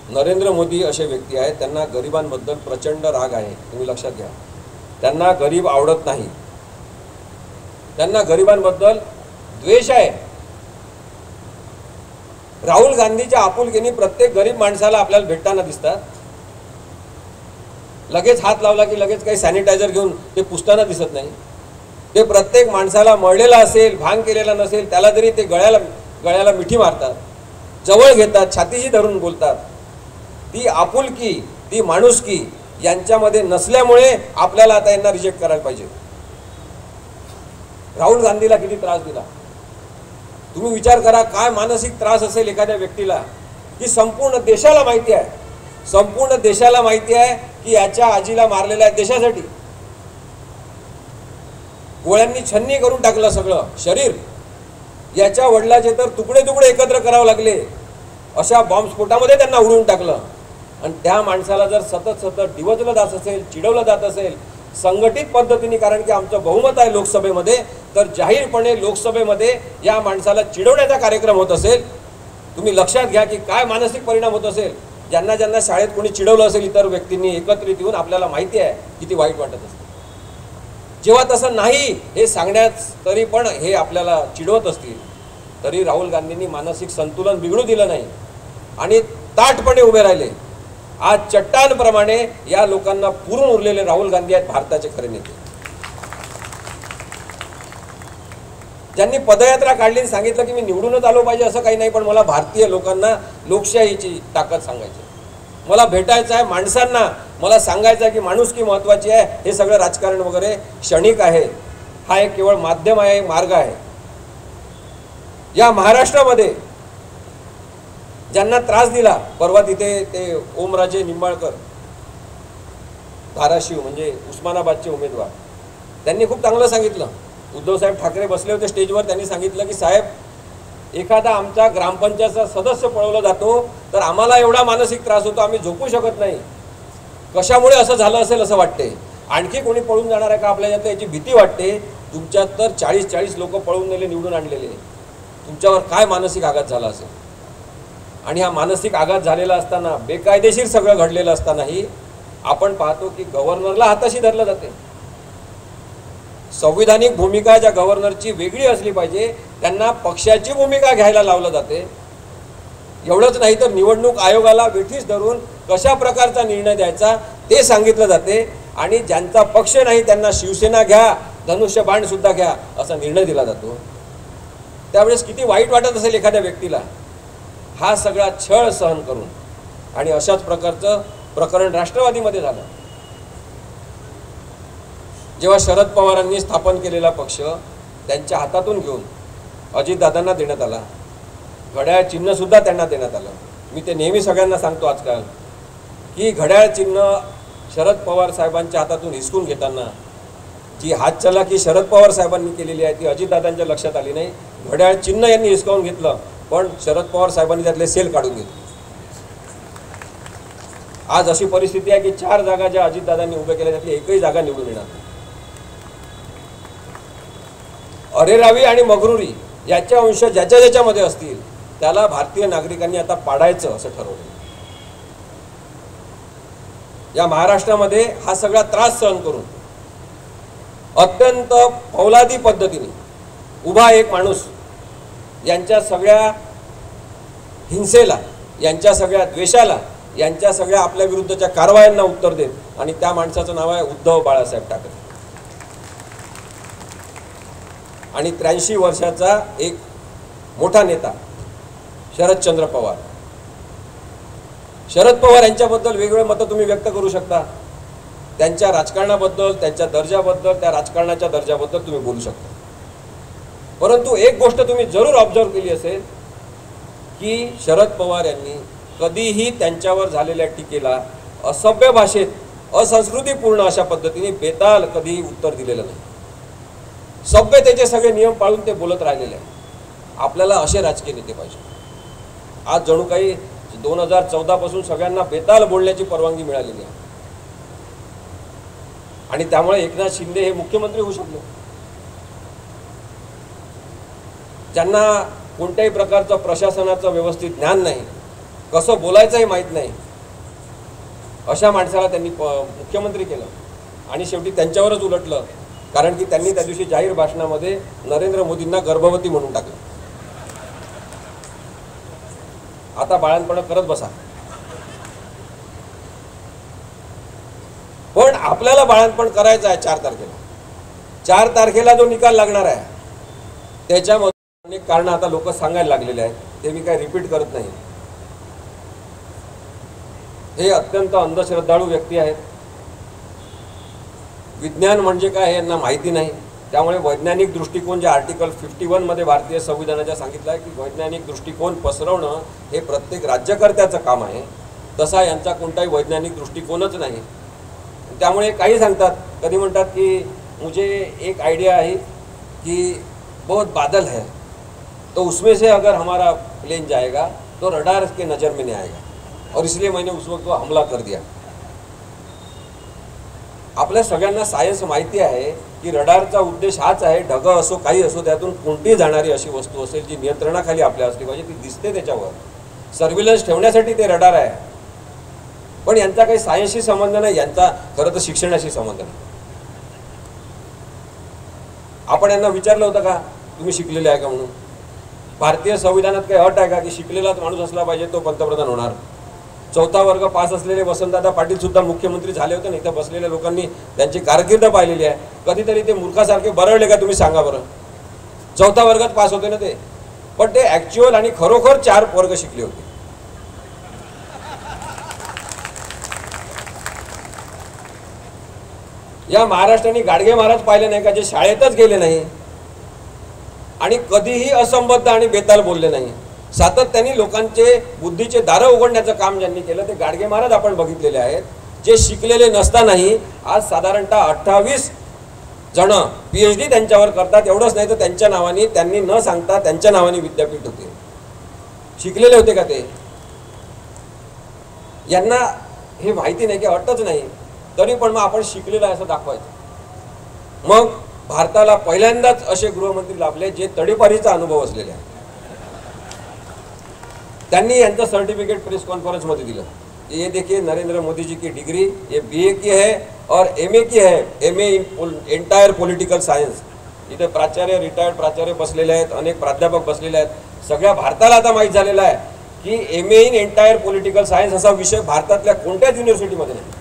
नरेंद्र मोदी असे व्यक्ती आहेत, त्यांना गरिबांबद्दल प्रचंड राग आहे. तुम्ही लक्षात घ्या, त्यांना गरीब आवडत नाही, त्यांना गरिबांबद्दल द्वेष आहे. राहुल गांधीच्या आपुलकीने प्रत्येक गरीब माणसाला आपल्याला भेटताना दिसतात. लगेच हात लावला की लगेच काही सॅनिटायझर घेऊन ते पुसताना दिसत नाही. ते प्रत्येक माणसाला मळलेला असेल, भांग केलेला नसेल, त्याला जरी ते गळ्याला मिठी मारतात, जवळ घेतात, छातीशी धरून बोलतात. ती आपुलकी, ती माणुसकी यांच्यामध्ये नसल्यामुळे आपल्याला आता यांना रिजेक्ट करायला पाहिजे. राहुल गांधीला किती त्रास दिला तुम्ही विचार करा. काय मानसिक त्रास असेल एखाद्या व्यक्तीला, की संपूर्ण देशाला माहिती आहे, संपूर्ण देशाला माहिती आहे की याच्या आजीला मारलेला आहे देशासाठी. गोळ्यांनी छन्नी करून टाकलं सगळं शरीर. याच्या वडिलाचे तर तुकडे तुकडे एकत्र करावे लागले. अशा बॉम्बस्फोटामध्ये त्यांना उडवून टाकलं. आणि त्या माणसाला जर सतत डिवचलं जात असेल, चिडवलं जात असेल संघटित पद्धतीने, कारण की आमचं बहुमत आहे लोकसभेमध्ये, तर जाहीरपणे लोकसभेमध्ये या माणसाला चिडवण्याचा कार्यक्रम होत असेल, तुम्ही लक्षात घ्या की काय मानसिक परिणाम होत असेल. ज्यांना ज्यांना शाळेत कोणी चिडवलं असेल इतर व्यक्तींनी एकत्रित येऊन, आपल्याला माहिती आहे किती वाईट वाटत असते. जेव्हा तसं नाही हे सांगण्यात तरी पण हे आपल्याला चिडवत असतील, तरी राहुल गांधींनी मानसिक संतुलन बिघडू दिलं नाही आणि ताठपणे उभे राहिले. आज चट्टानप्रमाणे या लोकांना पुरून उरलेले राहुल गांधी आहेत भारताचे खरे नेते. ज्यांनी पदयात्रा काढली, सांगितलं की मी निवडूनच आलो पाहिजे असं काही नाही, पण मला भारतीय लोकांना लोकशाहीची ताकद सांगायची, मला भेटायचं आहे माणसांना, मला सांगायचं आहे की माणुसकी महत्त्वाची आहे. हे सगळं राजकारण वगैरे क्षणिक आहे, हा एक केवळ माध्यम आहे, मार्ग आहे. या महाराष्ट्रामध्ये ज्यांना त्रास दिला, परवा तिथे ते ओमराजे निंबाळकर, धाराशिव म्हणजे उस्मानाबादचे उमेदवार, त्यांनी खूप चांगलं सांगितलं. उद्धवसाहेब ठाकरे बसले होते स्टेजवर, त्यांनी सांगितलं की साहेब, एखादा आमचा ग्रामपंचायतचा सदस्य पळवला जातो तर आम्हाला एवढा मानसिक त्रास होतो, आम्ही झोपू शकत नाही. कशामुळे असं झालं असेल असं वाटते. आणखी कोणी पळून जाणार आहे का आपल्या यात, याची भीती वाटते. तुमच्यात तर 40 लोक पळून नेले, निवडून आणलेले, तुमच्यावर काय मानसिक आघात झाला असेल. आणि हा मानसिक आघात झालेला असताना, बेकायदेशीर सगळं घडलेलं असतानाही आपण पाहतो की गव्हर्नरला हाताशी धरलं जाते. संविधानिक भूमिका ज्या गव्हर्नरची वेगळी असली पाहिजे, त्यांना पक्षाची भूमिका घ्यायला लावलं जाते. एवढंच नाही तर निवडणूक आयोगाला वेठीस धरून कशा प्रकारचा निर्णय द्यायचा ते सांगितलं जाते. आणि ज्यांचा पक्ष नाही त्यांना शिवसेना घ्या, धनुष्यबाण सुद्धा घ्या असा निर्णय दिला जातो. त्यावेळेस किती वाईट वाटत असेल एखाद्या व्यक्तीला. हा सगळा छळ सहन करून, आणि अशाच प्रकारचं प्रकरण राष्ट्रवादीमध्ये झालं. जेव्हा शरद पवारांनी स्थापन केलेला पक्ष त्यांच्या हातातून घेऊन अजितदादांना देण्यात आला, घड्याळ चिन्ह सुद्धा त्यांना देण्यात आलं. मी ते नेहमी सगळ्यांना सांगतो आजकाल की घड्याळ चिन्ह शरद पवार साहेबांच्या हातातून हिसकून घेताना जी हातचलाखी शरद पवार साहेबांनी केलेली आहे ती अजितदादांच्या लक्षात आली नाही. घड्याळ चिन्ह यांनी हिसकावून घेतलं, पण शरद पवार साहेबांनी त्यातले सेल काढून घेतले. आज अशी परिस्थिती आहे की 4 जागा ज्या अजितदादांनी उभ्या केल्या त्यातली एकही जागा निवडून येणार नाही. अरेरावी आणि मगरुरी याच्या अंश ज्याच्यामध्ये असतील त्याला भारतीय नागरिकांनी आता पाडायचं असं ठरवलं. या महाराष्ट्रामध्ये हा सगळा त्रास सहन करून अत्यंत फौलादी पद्धतीने उभा एक माणूस यांच्या सगळ्या हिंसेला, यांच्या सगळ्या द्वेषाला, यांच्या सगळ्या आपल्या विरुद्धच्या कारवायांना उत्तर देत, आणि त्या माणसाचं नाव आहे उद्धव बाळासाहेब ठाकरे. आणि 83 वर्षाचा एक मोठा नेता शरदचंद्र पवार. शरद पवार यांच्याबद्दल वेगवेगळे मतं तुम्ही व्यक्त करू शकता. त्यांच्या राजकारणाबद्दल, त्यांच्या दर्जाबद्दल, त्या राजकारणाच्या दर्जाबद्दल तुम्ही बोलू शकता. परंतु एक गोष्ट तुम्ही जरूर ऑब्झर्व केली असेल की शरद पवार यांनी कधीही त्यांच्यावर झालेल्या टीकेला असभ्य भाषेत, असंस्कृतीपूर्ण अशा पद्धतीने बेताल कधीही उत्तर दिलेलं नाही. सभ्यतेचे सगळे नियम पाळून ते बोलत राहिलेले आहे. आपल्याला असे राजकीय नेते पाहिजे. आज जणू काही 2014 पासून सगळ्यांना बेताल बोलण्याची परवानगी मिळालेली आहे. आणि त्यामुळे एकनाथ शिंदे हे मुख्यमंत्री होऊ शकले. ज्यांना कोणत्याही प्रकारचं प्रशासनाचं व्यवस्थित ज्ञान नाही, कसं बोलायचंही माहीत नाही, अशा माणसाला त्यांनी मुख्यमंत्री केलं आणि शेवटी त्यांच्यावरच उलटलं. कारण की त्यांनी त्या दिवशी जाहीर भाषणामध्ये नरेंद्र मोदींना गर्भवती म्हणून टाकलं. आता बाळंतपण करत बसा. पण आपल्याला बाळंतपण करायचं आहे 4 तारखेला. 4 तारखेला जो निकाल लागणार आहे त्याच्यामध्ये अनेक कारणं आता लोक सांगायला लागलेले आहेत, ते मी काय रिपीट करत नाही. हे अत्यंत अंधश्रद्धाळू व्यक्ती आहेत. विज्ञान म्हणजे काय हे यांना माहिती नाही. त्यामुळे वैज्ञानिक दृष्टिकोन जे आर्टिकल 51 मध्ये भारतीय संविधानाच्या सांगितलं आहे की वैज्ञानिक दृष्टिकोन पसरवणं हे प्रत्येक राज्यकर्त्याचं काम आहे, तसा यांचा कोणताही वैज्ञानिक दृष्टिकोनच नाही. त्यामुळे काही सांगतात, कधी म्हणतात की मुझे एक आइडिया है कि बहुत बादल है तो उसमें से अगर हमारा प्लेन जाएगा तो रडार के नज़र में नहीं आएगा और इसलिए मैंने उस वक्त हमला कर दिया. आपल्या सगळ्यांना सायन्स माहिती आहे की रडारचा उद्देश हाच आहे, ढगं असो काही असो त्यातून कोणती जाणारी अशी वस्तू असेल जी नियंत्रणाखाली आपल्या असली पाहिजे, ती दिसते त्याच्यावर, सर्व्हिलन्स ठेवण्यासाठी ते रडार आहे. पण यांचा काही सायन्सशी संबंध नाही, यांचा खरं तर शिक्षणाशी संबंध नाही. आपण यांना विचारलं होतं का तुम्ही शिकलेले आहे का म्हणून? भारतीय संविधानात काही अट आहे का की शिकलेलाच माणूस असला पाहिजे तो पंतप्रधान होणार? 4था वर्ग पास असलेले वसंतदादा पाटील सुद्धा मुख्यमंत्री झाले होते ना. इथं बसलेल्या लोकांनी त्यांची कारकीर्द पाहिलेली आहे. कधीतरी ते मूर्खासारखे बरळले का तुम्ही सांगा बरं? 4था वर्गात पास होते ना ते, पण ते ॲक्च्युअल आणि खरोखर 4 वर्ग शिकले होते. या महाराष्ट्राने गाडगे महाराज पाहिले नाही का, जे शाळेतच गेले नाही आणि कधीही असंबद्ध आणि बेताल बोलले नाही. सातत्याने लोकांचे बुद्धीचे दारं उघडण्याचं काम ज्यांनी केलं ते गाडगे महाराज आपण बघितलेले आहेत, जे शिकलेले नसतानाही आज साधारणतः 28 जण PhD त्यांच्यावर करतात. एवढंच नाही तर त्यांच्या नावाने, त्यांनी न सांगता त्यांच्या नावाने विद्यापीठ होते. शिकलेले होते का ते? यांना हे माहिती नाही की अटच नाही, तरी पण मग आपण शिकलेलं आहे असं दाखवायचं. मग भारताला पहिल्यांदाच असे गृहमंत्री लाभले जे तडीपारीचा अनुभव असलेले आहे. त्यांनी यांचं सर्टिफिकेट प्रेस कॉन्फ्रेंस मध्ये दिलं. ये देखिए नरेंद्र मोदी जी की डिग्री, ये BA की है और MA की है, MA in entire political science. इथे प्राचार्य, रिटायर्ड प्राचार्य बसलेले आहेत, अनेक प्राध्यापक बसलेले आहेत. सगळ्या भारताला आता माहीत झालेलं आहे की MA in entire political science असा विषय भारतातल्या कोणत्याच युनिव्हर्सिटीमध्ये नाही.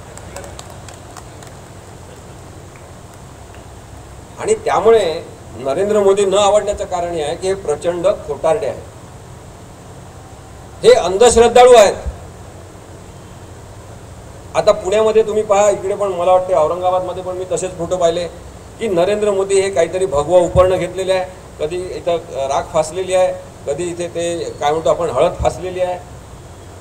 आणि त्यामुळे नरेंद्र मोदी न आवडण्याचं कारण हे आहे की हे प्रचंड खोटारडे आहेत, हे अंधश्रद्धाळू आहेत. आता पुण्यामध्ये तुम्ही पहा, इकडे पण मला वाटते औरंगाबादमध्ये पण मी तसेच फोटो पाहिले की नरेंद्र मोदी हे काहीतरी भगवा उपरणं घेतलेले आहे, कधी इथं राख फासलेली आहे, कधी इथे ते काय म्हणतो आपण हळद फासलेली आहे,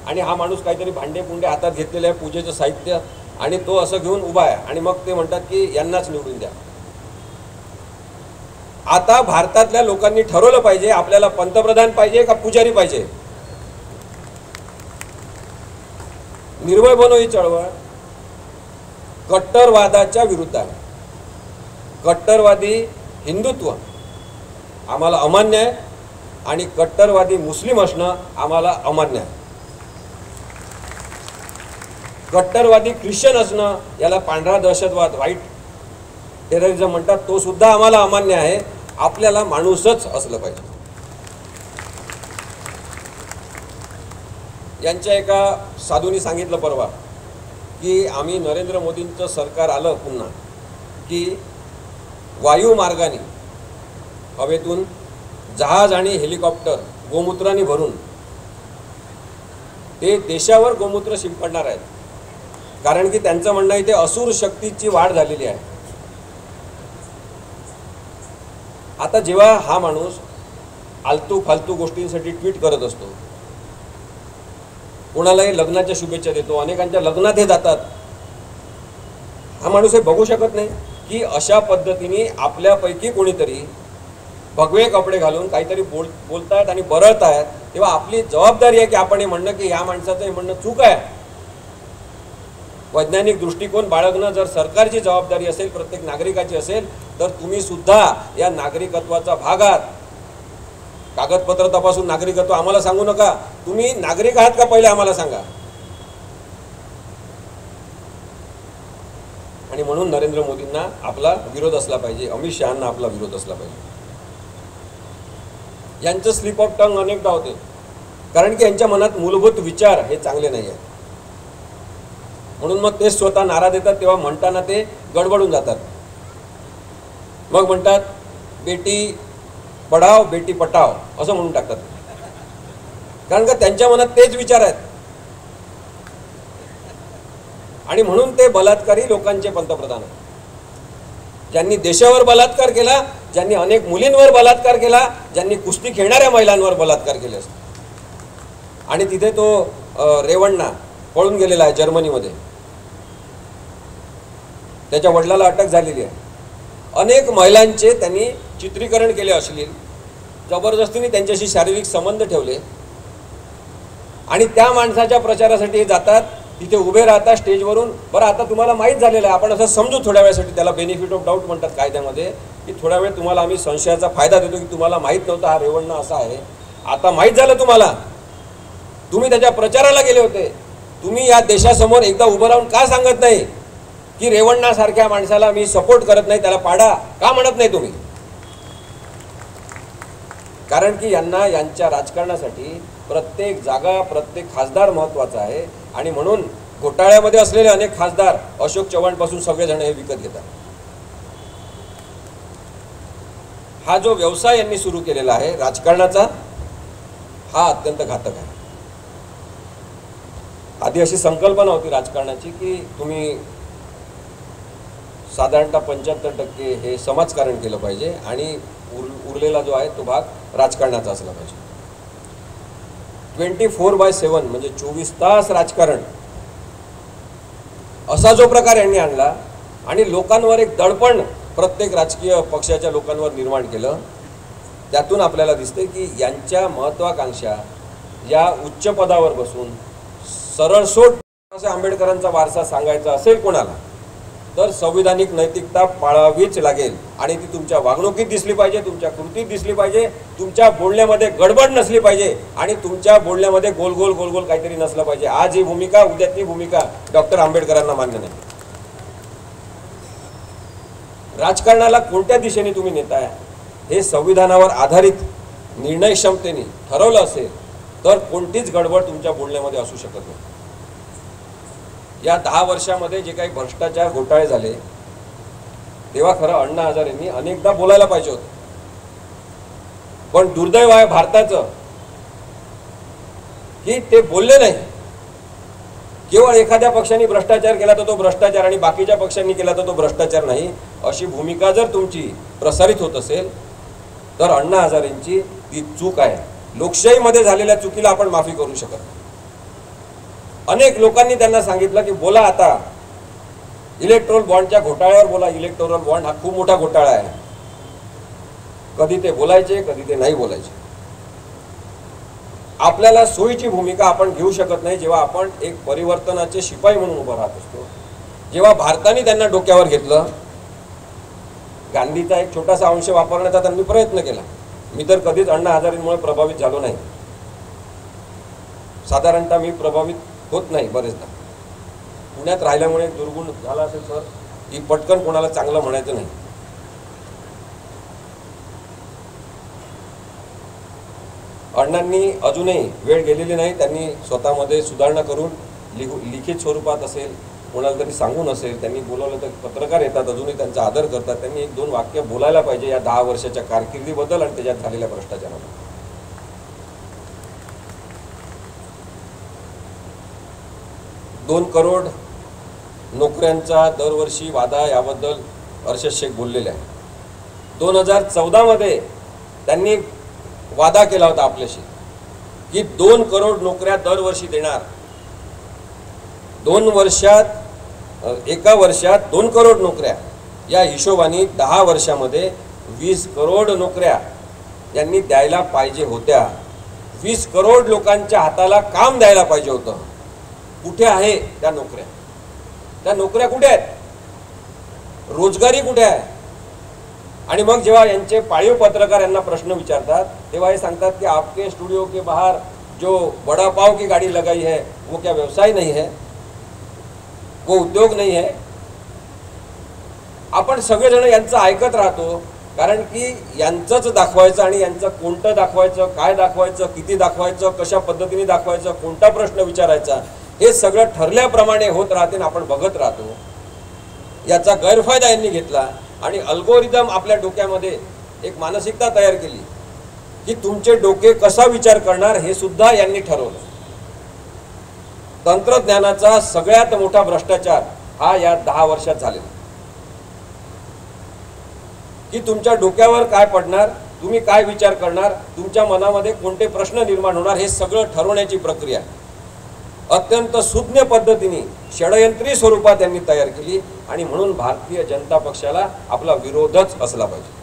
आणि हा माणूस काहीतरी भांडे पुंडे हातात घेतलेले आहे पूजेचं साहित्य, आणि तो असं घेऊन उभा आहे आणि मग ते म्हणतात की यांनाच निवडून द्या. आता भारतातल्या लोकांनी ठरवलं पाहिजे आपल्याला पंतप्रधान पाहिजे का पुजारी पाहिजे. निर्भय बनो ही चळवळ कट्टरवादाच्या विरुद्ध आहे. कट्टरवादी हिंदुत्व आम्हाला अमान्य आहे आणि कट्टरवादी मुस्लिम असणं आम्हाला अमान्य आहे. कट्टरवादी ख्रिश्चन असणं, याला पांढरा दहशतवाद, व्हाईट टेररिझम म्हणतात, तो सुद्धा आम्हाला अमान्य आहे. आपल्याला माणूसच असलं पाहिजे. यांच्या एका साधूंनी सांगितलं परवा की आम्ही नरेंद्र मोदींचं सरकार आलं पुन्हा की वायुमार्गाने हवेतून जहाज आणि हेलिकॉप्टर गोमूत्राने भरून ते देशावर गोमूत्र शिंपडणार आहेत. कारण की त्यांचं म्हणणं इथे असुर शक्तीची वाढ झालेली आहे. आता जेव्हा हा माणूस आलतू फालतू गोष्टींसाठी ट्विट करत असतो, कोणालाही लग्नाच्या शुभेच्छा देतो, अनेकांच्या लग्नात हे जातात, हा माणूस हे बघू शकत नाही की अशा पद्धतीने आपल्यापैकी कोणीतरी भगवे कपडे घालून काहीतरी बोलतायत आणि बरळतायत. तेव्हा आपली जबाबदारी आहे की आपण हे म्हणणं की या माणसाचं हे म्हणणं चूक आहे. वैज्ञानिक दृष्टिकोन बाळगणं जर सरकारची जबाबदारी असेल, प्रत्येक नागरिकाची असेल, तर तुम्ही सुद्धा या नागरिकत्वाचा भाग आहात. कागदपत्र तपासून नागरिकत्व आम्हाला सांगू नका. तुम्ही नागरिक आहात का पहिले आम्हाला सांगा. आणि म्हणून नरेंद्र मोदींना आपला विरोध असला पाहिजे, अमित शहांना आपला विरोध असला पाहिजे. यांचं स्लिप ऑफ टंग अनेकदा होते, कारण की यांच्या मनात मूलभूत विचार हे चांगले नाही आहेत. म्हणून मग ते स्वतः नारा देतात, तेव्हा म्हणताना ते गडबडून जातात. मग म्हणतात बेटी पढाओ बेटी पटाओ असं म्हणून टाकतात, कारण का त्यांच्या मनात तेच विचार आहेत. आणि म्हणून ते बलात्कारी लोकांचे पंतप्रधान आहेत. ज्यांनी देशावर बलात्कार केला, ज्यांनी अनेक मुलींवर बलात्कार केला, ज्यांनी कुस्ती खेळणाऱ्या महिलांवर बलात्कार केले असते. आणि तिथे तो रेवण्णा पळून गेलेला आहे जर्मनीमध्ये, त्याच्या वडिलाला अटक झालेली आहे. अनेक महिलांचे त्यांनी चित्रीकरण केले अश्लील, जबरदस्तीने त्यांच्याशी शारीरिक संबंध ठेवले. आणि त्या माणसाच्या प्रचारासाठी जातात, तिथे उभे राहतात स्टेजवरून. बरं, आता तुम्हाला माहीत झालेलं आहे, आपण असं समजू थोड्या वेळासाठी, त्याला बेनिफिट ऑफ डाऊट म्हणतात कायद्यामध्ये, की थोड्या वेळ तुम्हाला आम्ही संशयाचा फायदा देतो, की तुम्हाला माहीत नव्हता हा रेवण्णा असा आहे, आता माहीत झालं तुम्हाला, तुम्ही त्याच्या प्रचाराला गेले होते. तुम्ही या देशासमोर एकदा उभं राहून का सांगत नाही की रेवण्णासारख्या माणसाला मी सपोर्ट करत नाही, त्याला पाडा का म्हणत नाही तुम्ही? कारण की यांना यांच्या राजकारणासाठी प्रत्येक जागा, प्रत्येक खासदार महत्त्वाचा आहे. आणि म्हणून घोटाळ्यामध्ये असलेले अनेक खासदार, अशोक चव्हाणपासून सगळेजण हे विकत घेतात. हा जो व्यवसाय यांनी सुरू केलेला आहे राजकारणाचा, हा अत्यंत घातक आहे. आधी अशी संकल्पना होती राजकारणाची की तुम्ही साधारणतः 75% हे समाजकारण केलं पाहिजे आणि उरलेला जो आहे तो भाग राजकारणाचा असला पाहिजे. 24/7 म्हणजे 24 तास राजकारण, असा जो प्रकार यांनी आणला आणि लोकांवर एक दडपण प्रत्येक राजकीय पक्षाच्या लोकांवर निर्माण केलं. त्यातून आपल्याला दिसते की यांच्या महत्त्वाकांक्षा या उच्च पदावर बसून सरळसोट आंबेडकरांचा वारसा सांगायचा असेल कोणाला, तर संविधानिक नैतिकता पाळावीच लागेल. आणि ती तुमच्या वागणुकीत दिसली पाहिजे, तुमच्या कृतीत दिसली पाहिजे, तुमच्या बोलण्यामध्ये गडबड नसली पाहिजे आणि तुमच्या बोलण्यामध्ये गोल गोल गोल गोल काहीतरी नसलं पाहिजे. आज ही भूमिका, उद्या ती भूमिका डॉक्टर आंबेडकरांना मान्य नाही. राजकारणाला कोणत्या दिशेने तुम्ही नेताय हे संविधानावर आधारित निर्णय क्षमतेने ठरवलं असेल तर कोणतीच गडबड तुमच्या बोलण्यामध्ये असू शकत नाही. या 10 वर्षामध्ये जे काही भ्रष्टाचार घोटाळे झाले, तेव्हा खरं अण्णा हजारेंनी अनेकदा बोलायला पाहिजे होतं. पण दुर्दैव आहे भारताचं की ते बोलले नाही. केवळ एखाद्या पक्षाने भ्रष्टाचार केला तर तो भ्रष्टाचार आणि बाकीच्या पक्षांनी केला तर तो भ्रष्टाचार नाही, अशी भूमिका जर तुमची प्रसारित होत असेल तर अण्णा हजारेंची ती चूक आहे. लोकशाहीमध्ये झालेल्या चुकीला आपण माफी करू शकत नाही. अनेक लोकांनी त्यांना सांगितलं की बोला आता, इलेक्ट्रोल बॉन्डच्या घोटाळ्यावर बोला. इलेक्टोरल बॉन्ड हा खूप मोठा घोटाळा आहे. कधी ते बोलायचे, कधी ते नाही बोलायचे. आपल्याला सोयीची भूमिका आपण घेऊ शकत नाही जेव्हा आपण एक परिवर्तनाचे शिपाई म्हणून उभं राहत असतो. जेव्हा भारताने त्यांना डोक्यावर घेतलं, गांधीचा एक छोटासा अंश वापरण्याचा त्यांनी प्रयत्न केला. मी तर कधीच अण्णा हजारेंमुळे प्रभावित झालो नाही. साधारणतः मी प्रभावित होत नाही बरेचदा. पुण्यात राहिल्यामुळे दुर्गुण झाला असेल सर की पटकन कोणाला चांगलं म्हणायचं नाही. अण्णांनी अजूनही वेळ गेलेली नाही. त्यांनी स्वतःमध्ये सुधारणा करून लिखित स्वरूपात असेल, कोणाला तरी सांगून असेल, त्यांनी बोलवलं तर पत्रकार येतात, अजूनही त्यांचा आदर करतात. त्यांनी 1-2 वाक्य बोलायला पाहिजे या 10 वर्षाच्या कारकिर्दीबद्दल आणि त्याच्यात झालेल्या भ्रष्टाचाराबद्दल. 2 करोड नोकऱ्यांचा दरवर्षी वादा याबद्दल अर्शद शेख बोललेले आहे. 2014 मध्ये त्यांनी वादा केला होता आपल्याशी की 2 करोड नोकऱ्या दरवर्षी देणार. 2 वर्षात, एका वर्षात 2 करोड नोकऱ्या, या हिशोबाने 10 वर्षामध्ये 20 करोड नोकऱ्या यांनी द्यायला पाहिजे होत्या. 20 करोड लोकांच्या हाताला काम द्यायला पाहिजे होतं. कुठे आहे त्या नोकऱ्या? त्या नोकऱ्या कुठे आहेत, रोजगारी कुठे आहे? आणि मग जेव्हा यांचे पाळीव पत्रकार यांना प्रश्न विचारतात तेव्हा हे सांगतात की आपके स्टूडियो के बाहर जो वड़ा पाव की गाड़ी लगाई है वो क्या व्यवसाय नहीं है, वो उद्योग नहीं है? आपण सगळेजण यांचं ऐकत राहतो, कारण की यांचंच दाखवायचं आणि यांचं कोणतं दाखवायचं, काय दाखवायचं, किती दाखवायचं, कशा पद्धतीने दाखवायचं, कोणता प्रश्न विचारायचा, हे सगळं ठरल्याप्रमाणे होत राहते आणि आपण बघत राहतो. याचा गैरफायदा यांनी घेतला आणि अल्गोरिदम आपल्या डोक्यामध्ये एक मानसिकता तयार केली की तुमचे डोके कसा विचार करणार हे सुद्धा यांनी ठरवलं. तंत्रज्ञानाचा सगळ्यात मोठा भ्रष्टाचार हा या 10 वर्षात झालेला, की तुमच्या डोक्यावर काय पडणार, तुम्ही काय विचार करणार, तुमच्या मनामध्ये कोणते प्रश्न निर्माण होणार, हे सगळं ठरवण्याची प्रक्रिया अत्यंत सुज्ञ पद्धतीने षडयंत्री स्वरूपात त्यांनी तयार केली. आणि म्हणून भारतीय जनता पक्षाला आपला विरोधच असला पाहिजे.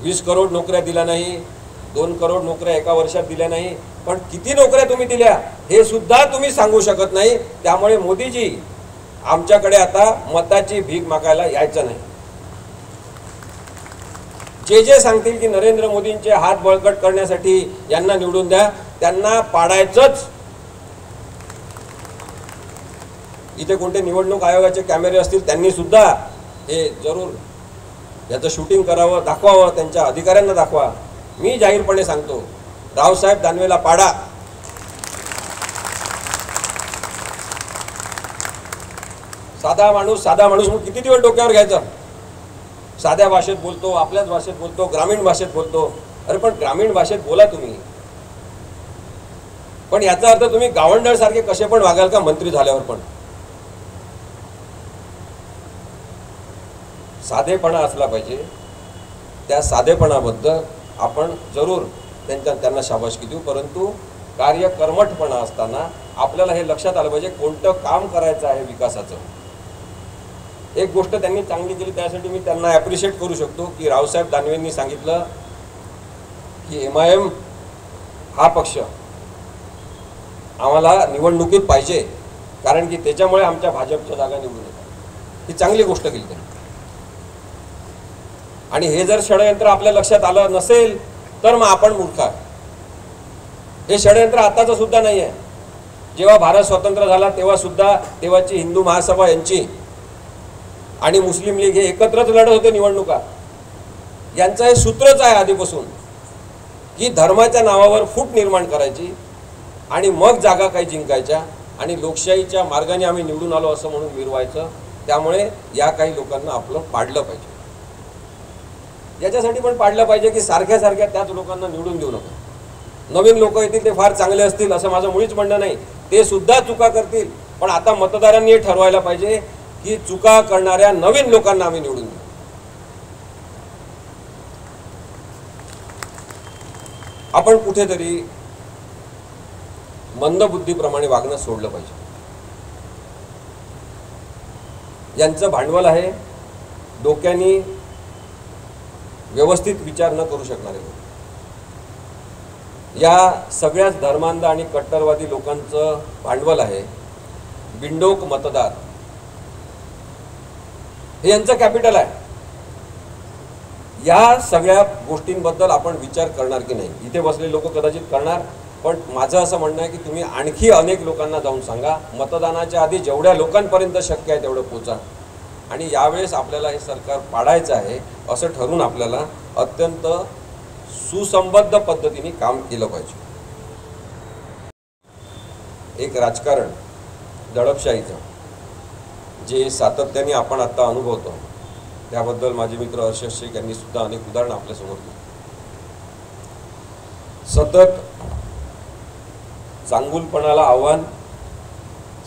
वीस करोड नोकऱ्या दिल्या नाही, 2 करोड नोकऱ्या एका वर्षात दिल्या नाही, पण किती नोकऱ्या तुम्ही दिल्या हे सुद्धा तुम्ही सांगू शकत नाही. त्यामुळे मोदीजी आमच्याकडे आता मताची भीक मागायला यायचं नाही. जे सांगतील की नरेंद्र मोदींचे हात बळकट करण्यासाठी यांना निवडून द्या, त्यांना पाडायचंच. इथे कोणते निवडणूक आयोगाचे कॅमेरे असतील त्यांनी सुद्धा हे जरूर याचं शूटिंग करावं, दाखवावं, त्यांच्या अधिकाऱ्यांना दाखवा. मी जाहीरपणे सांगतो, रावसाहेब दानवेला पाडा. साधा माणूस म्हणून किती दिवस डोक्यावर घ्यायचं? साध्या भाषेत बोलतो, आपल्याच भाषेत बोलतो, ग्रामीण भाषेत बोलतो. अरे पण ग्रामीण भाषेत बोला तुम्ही, पण याचा अर्थ तुम्ही गावंढळ सारखे कसे पण वागाल का मंत्री झाल्यावर? पण साधेपणा असला पाहिजे. त्या साधेपणाबद्दल आपण जरूर त्यांना शाबासकी देऊ, परंतु कार्य कर्मठपणा असताना आपल्याला हे लक्षात आलं पाहिजे कोणतं काम करायचं आहे विकासाचं. एक गोष्ट त्यांनी चांगली केली, त्यासाठी मी त्यांना ॲप्रिशिएट करू शकतो की रावसाहेब दानवेंनी सांगितलं की MIM हा पक्ष आम्हाला निवडणुकीत पाहिजे, कारण की त्याच्यामुळे आमच्या भाजपच्या जागा निवडून येतात. ही चांगली गोष्ट केली त्यांनी. आणि हे जर षडयंत्र आपल्या लक्षात आलं नसेल तर मग आपण मूर्ख आहे. हे षडयंत्र आताचं सुद्धा नाही आहे. जेव्हा भारत स्वतंत्र झाला तेव्हा सुद्धा तेव्हाची हिंदू महासभा यांची आणि मुस्लिम लीग हे एकत्रच लढत होते निवडणुका. यांचं हे सूत्रच आहे आधीपासून की धर्माच्या नावावर फूट निर्माण करायची आणि मग जागा काही जिंकायच्या आणि लोकशाहीच्या मार्गाने आम्ही निवडून आलो असं म्हणून मिरवायचं. त्यामुळे या काही लोकांना आपलं पाडलं पाहिजे. याच्यासाठी पण पाडलं पाहिजे की सारख्या सारख्या त्याच लोकांना निवडून देऊ नका. नवीन लोक येतील ते फार चांगले असतील असं माझं मुळीच म्हणणं नाही, ते सुद्धा चुका करतील. पण आता मतदारांनी हे ठरवायला पाहिजे की चुका करणाऱ्या नवीन लोकांना आम्ही निवडून देऊ. आपण कुठेतरी मंदबुद्धीप्रमाणे वागणं सोडलं पाहिजे. यांचं भांडवल आहे डोक्यानी व्यवस्थित विचार न करू शकणारे लोक. या सगळ्याच धर्मांध आणि कट्टरवादी लोकांचं भांडवल आहे बिंडोक मतदार. हे यांचं कॅपिटल आहे. या सगळ्या गोष्टींबद्दल आपण विचार करणार की नाही? इथे बसलेले लोक कदाचित करणार, पण माझं असं म्हणणं आहे की तुम्ही आणखी अनेक लोकांना जाऊन सांगा, मतदानाच्या आधी जेवढ्या लोकांपर्यंत शक्य आहे तेवढं पोचा. आणि यावेळेस आपल्याला हे सरकार पाडायचं आहे असं ठरवून आपल्याला अत्यंत सुसंबद्ध पद्धतीने काम केलं पाहिजे. एक राजकारण दडपशाहीचं जे सातत्याने आपण आता अनुभवतो, त्याबद्दल माझे मित्र हर्षद शेख यांनी सुद्धा अनेक उदाहरणं आपल्यासमोर दिली. सतत चांगुलपणाला आव्हान,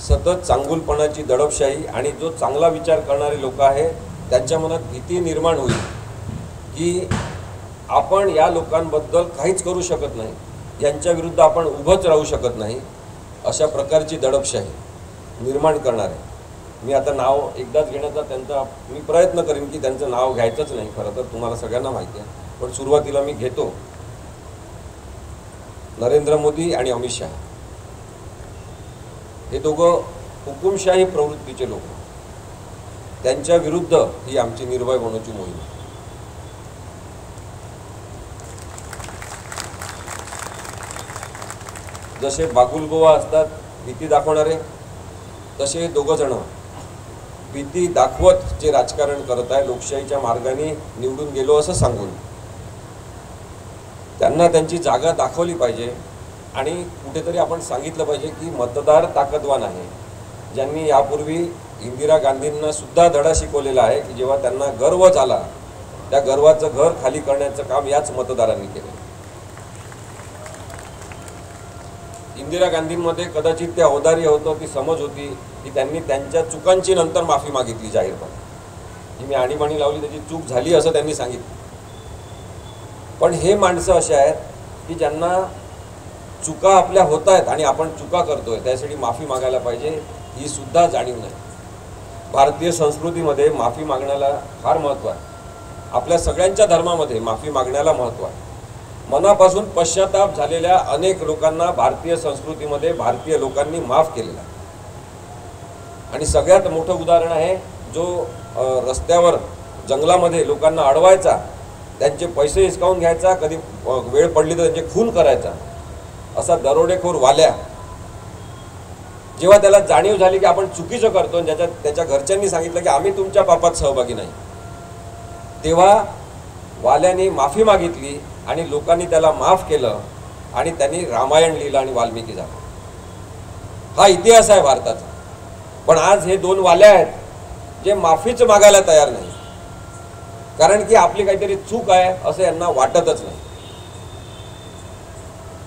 सतत चांगुलपणाची दडपशाही आणि जो चांगला विचार करणारे लोक आहे त्यांच्या मनात भीती निर्माण होईल की आपण या लोकांबद्दल काहीच करू शकत नाही, यांच्या विरुद्ध आपण उभंच राहू शकत नाही, अशा प्रकारची दडपशाही निर्माण करणार आहे. मी आता नाव एकदाच घेण्याचा त्यांचा मी प्रयत्न करीन की त्यांचं नाव घ्यायचंच नाही. खरं तर तुम्हाला सगळ्यांना माहिती आहे, पण सुरुवातीला मी घेतो. नरेंद्र मोदी आणि अमित शहा हे दोघं हुकुमशाही प्रवृत्तीचे लोक, त्यांच्या विरुद्ध ही आमची निर्भय बनवची मोहीम. जसे बागुलबुवा असतात भीती दाखवणारे, तसे दोघं जण भीती दाखवत जे राजकारण करत आहे, लोकशाहीच्या मार्गाने निवडून गेलो असं सांगून त्यांना त्यांची जागा दाखवली पाहिजे. आणि कुठेतरी आपण सांगितलं पाहिजे की मतदार ताकदवान आहे, ज्यांनी यापूर्वी इंदिरा गांधींना सुद्धा धडा शिकवलेला आहे की जेव्हा त्यांना गर्व झाला त्या गर्वाचं घर खाली करण्याचं काम याच मतदारांनी केलं. इंदिरा गांधींमध्ये कदाचित ते औदार्य होतं, ती समज होती की त्यांनी त्यांच्या चुकांची नंतर माफी मागितली जाहीरपणे, की मी आणीबाणी लावली, त्याची चूक झाली असं त्यांनी सांगितलं. पण हे माणसं असे आहेत की ज्यांना चुका आपल्या होत आहेत आणि आपण चुका करतोय, त्यासाठी माफी मागायला पाहिजे ही सुद्धा जाणीव नाही. भारतीय संस्कृतीमध्ये माफी मागण्याला फार महत्त्व आहे. आपल्या सगळ्यांच्या धर्मामध्ये माफी मागण्याला महत्त्व आहे. मनापासून पश्चाताप झालेल्या अनेक लोकांना भारतीय संस्कृतीमध्ये भारतीय लोकांनी माफ केलेला आहे. आणि सगळ्यात मोठं उदाहरण आहे जो रस्त्यावर जंगलामध्ये लोकांना अडवायचा, त्यांचे पैसे हिसकावून घ्यायचा, कधी वेळ पडली तर त्यांचे खून करायचा, असा दरोडेखोर वाल्या जेव्हा त्याला जाणीव झाली की आपण चुकीचं करतो, त्याच्या घरच्यांनी सांगितलं की आम्ही तुमच्या पापात सहभागी नाही, तेव्हा वाल्याने माफी मागितली आणि लोकांनी त्याला माफ केलं आणि त्यांनी रामायण लिहिलं आणि वाल्मिकी झाला. हा इतिहास आहे भारताचा. पण आज हे दोन वाल्या आहेत जे माफीच मागायला तयार नाही, कारण की आपली काहीतरी चूक आहे असं यांना वाटतच नाही.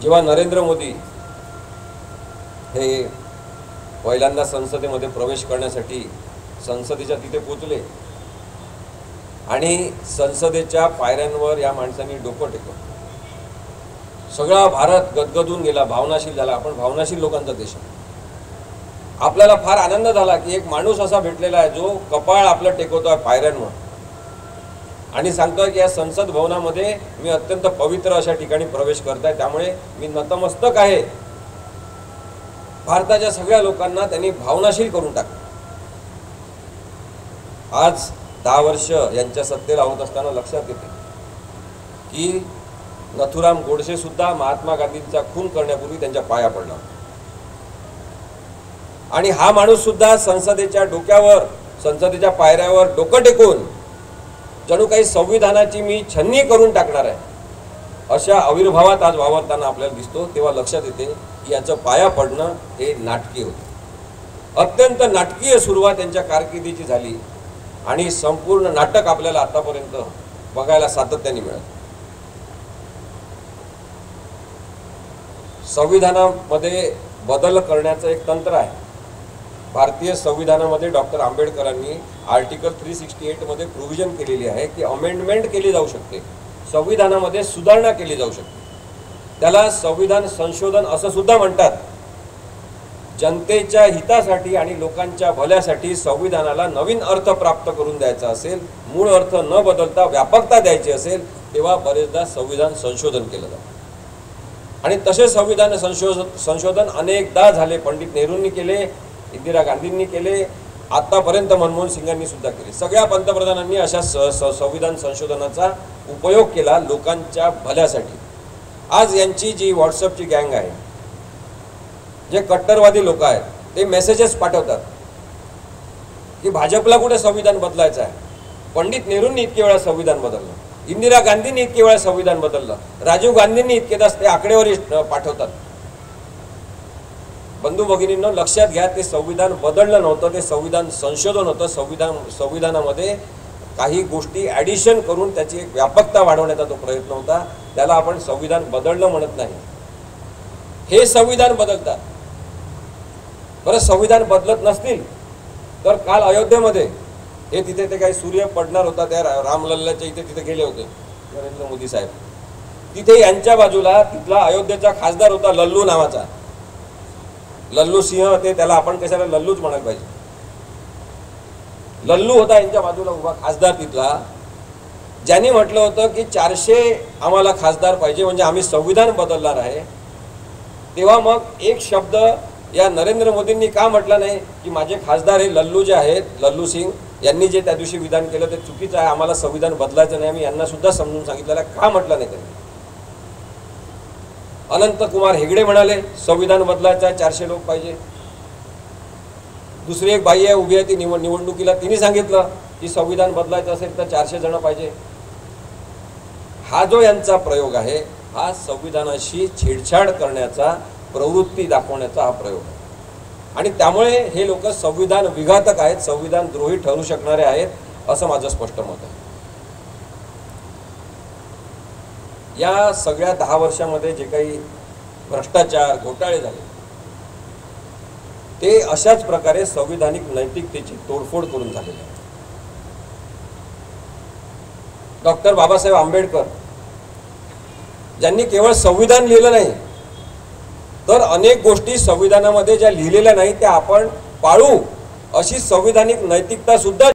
जेव्हा नरेंद्र मोदी हे पहिल्यांदा संसदेमध्ये प्रवेश करण्यासाठी संसदेच्या तिथे पोचले आणि संसदेच्या पायऱ्यांवर या माणसांनी डोकं टेकवलं. सगळा भारत गदगदून गेला, भावनाशील झाला. आपण भावनाशील लोकांचा देश आहे. आपल्याला फार आनंद झाला की एक माणूस असा भेटलेला आहे जो कपाळ आपलं टेकवतोय पायऱ्यांवर आणि सांगतोय की या संसद भवनामध्ये मी अत्यंत पवित्र अशा ठिकाणी प्रवेश करताय, त्यामुळे मी नतमस्तक आहे. भारताच्या सगळ्या लोकांना त्यांनी भावनाशील करून टाकलं. आज 10 वर्ष यांच्या सत्तेला होत असताना लक्षात येते की नथुराम गोडसे सुद्धा महात्मा गांधींचा खून करण्यापूर्वी त्यांच्या पाया पडला आणि हा माणूस सुद्धा संसदेच्या डोक्यावर, संसदेच्या पायऱ्यावर डोकं टेकून जणू काही संविधानाची मी छन्नी करून टाकणार आहे अशा आविर्भावात आज वावरताना आपल्याला दिसतो. तेव्हा लक्षात येते की याचं पाया पडणं हे नाटकीय होतं. अत्यंत नाटकीय सुरुवात त्यांच्या कारकिर्दीची झाली आणि संपूर्ण नाटक आपल्याला आतापर्यंत बघायला सातत्याने मिळत. संविधानामध्ये बदल करण्याचं एक तंत्र आहे. भारतीय संविधानामध्ये डॉक्टर आंबेडकरांनी आर्टिकल 368 मध्ये प्रोव्हिजन केलेली आहे की अमेंडमेंट केली जाऊ शकते, संविधानामध्ये सुधारणा केली जाऊ शकते. त्याला संविधान संशोधन असं सुद्धा म्हणतात. जनतेच्या हितासाठी आणि लोकांच्या भल्यासाठी संविधानाला नवीन अर्थ प्राप्त करून द्यायचा असेल, मूळ अर्थ न बदलता व्यापकता द्यायची असेल, तेव्हा बरेचदा संविधान संशोधन केलं जातं. आणि तसे संविधान संशोधन अनेकदा झाले. पंडित नेहरूंनी केले, इंदिरा गांधींनी केले, आतापर्यंत मनमोहन सिंगांनी सुद्धा केले. सगळ्या पंतप्रधानांनी अशा संविधान संशोधनाचा उपयोग केला लोकांच्या भल्यासाठी. आज यांची जी व्हॉट्सअपची गँग आहे, जे कट्टरवादी लोक आहेत, ते मेसेजेस पाठवतात की भाजपला कुठे संविधान बदलायचं आहे. पंडित नेहरूंनी इतके वेळा संविधान बदललं, इंदिरा गांधींनी इतके वेळा संविधान बदललं, राजीव गांधींनी इतकेदाच ते आकडेवारी पाठवतात. बंधू भगिनींनो, लक्षात घ्या, ते संविधान बदललं नव्हतं, ते संविधान संशोधन होतं. संविधानामध्ये काही गोष्टी ॲडिशन करून त्याची एक व्यापकता वाढवण्याचा तो प्रयत्न होता. त्याला आपण संविधान बदलणं म्हणत नाही. हे संविधान बदलतात. बरं, संविधान बदलत नसतील तर काल अयोध्येमध्ये हे तिथे ते काही सूर्य पडणार होता त्या रामलल्लाच्या इथे तिथे गेले होते नरेंद्र मोदी साहेब. तिथे यांच्या बाजूला तिथला अयोध्येचा खासदार होता लल्लू नावाचा, लल्लू सिंह, ते त्याला आपण कशाला लल्लूच म्हणायला पाहिजे. लल्लू होता यांच्या बाजूला उभा खासदार तिथला, ज्यांनी म्हटलं होतं की 400 आम्हाला खासदार पाहिजे म्हणजे आम्ही संविधान बदलणार आहे. तेव्हा मग एक शब्द या नरेंद्र मोदींनी का म्हटला नाही की माझे खासदार हे लल्लू जे आहेत, लल्लू सिंग यांनी जे त्या दिवशी विधान केलं ते चुकीचं आहे, आम्हाला संविधान बदलायचं नाही, मी यांना सुद्धा समजून सांगितलेलं का म्हटलं नाही त्यांनी. अनंत कुमार हेगडे म्हणाले संविधान बदलायचं आहे, 400 लोक पाहिजे. दुसरी एक बाई आहे उभी आहे ती निवडणुकीला, तिने सांगितलं की संविधान बदलायचं असेल तर 400 जण पाहिजे. हा जो यांचा प्रयोग आहे हा संविधानाशी छेडछाड करण्याचा, प्रवृत्ती दाखवण्याचा हा प्रयोग आहे. आणि त्यामुळे हे लोक संविधान विघातक आहेत, संविधान द्रोही ठरू शकणारे आहेत असं माझं स्पष्ट मत आहे. या सगळ्या 10 वर्षामध्ये जे काही भ्रष्टाचार घोटाळे झाले ते अशाच प्रकारे संविधानिक नैतिकतेची तोडफोड करून झालेले आहे. डॉक्टर बाबासाहेब आंबेडकर ज्यांनी केवळ संविधान लिहिलं नाही तर अनेक गोष्टी संविधानामध्ये ज्या लिहिलेल्या नाही त्या आपण पाळू अशी संविधानिक नैतिकता सुद्धा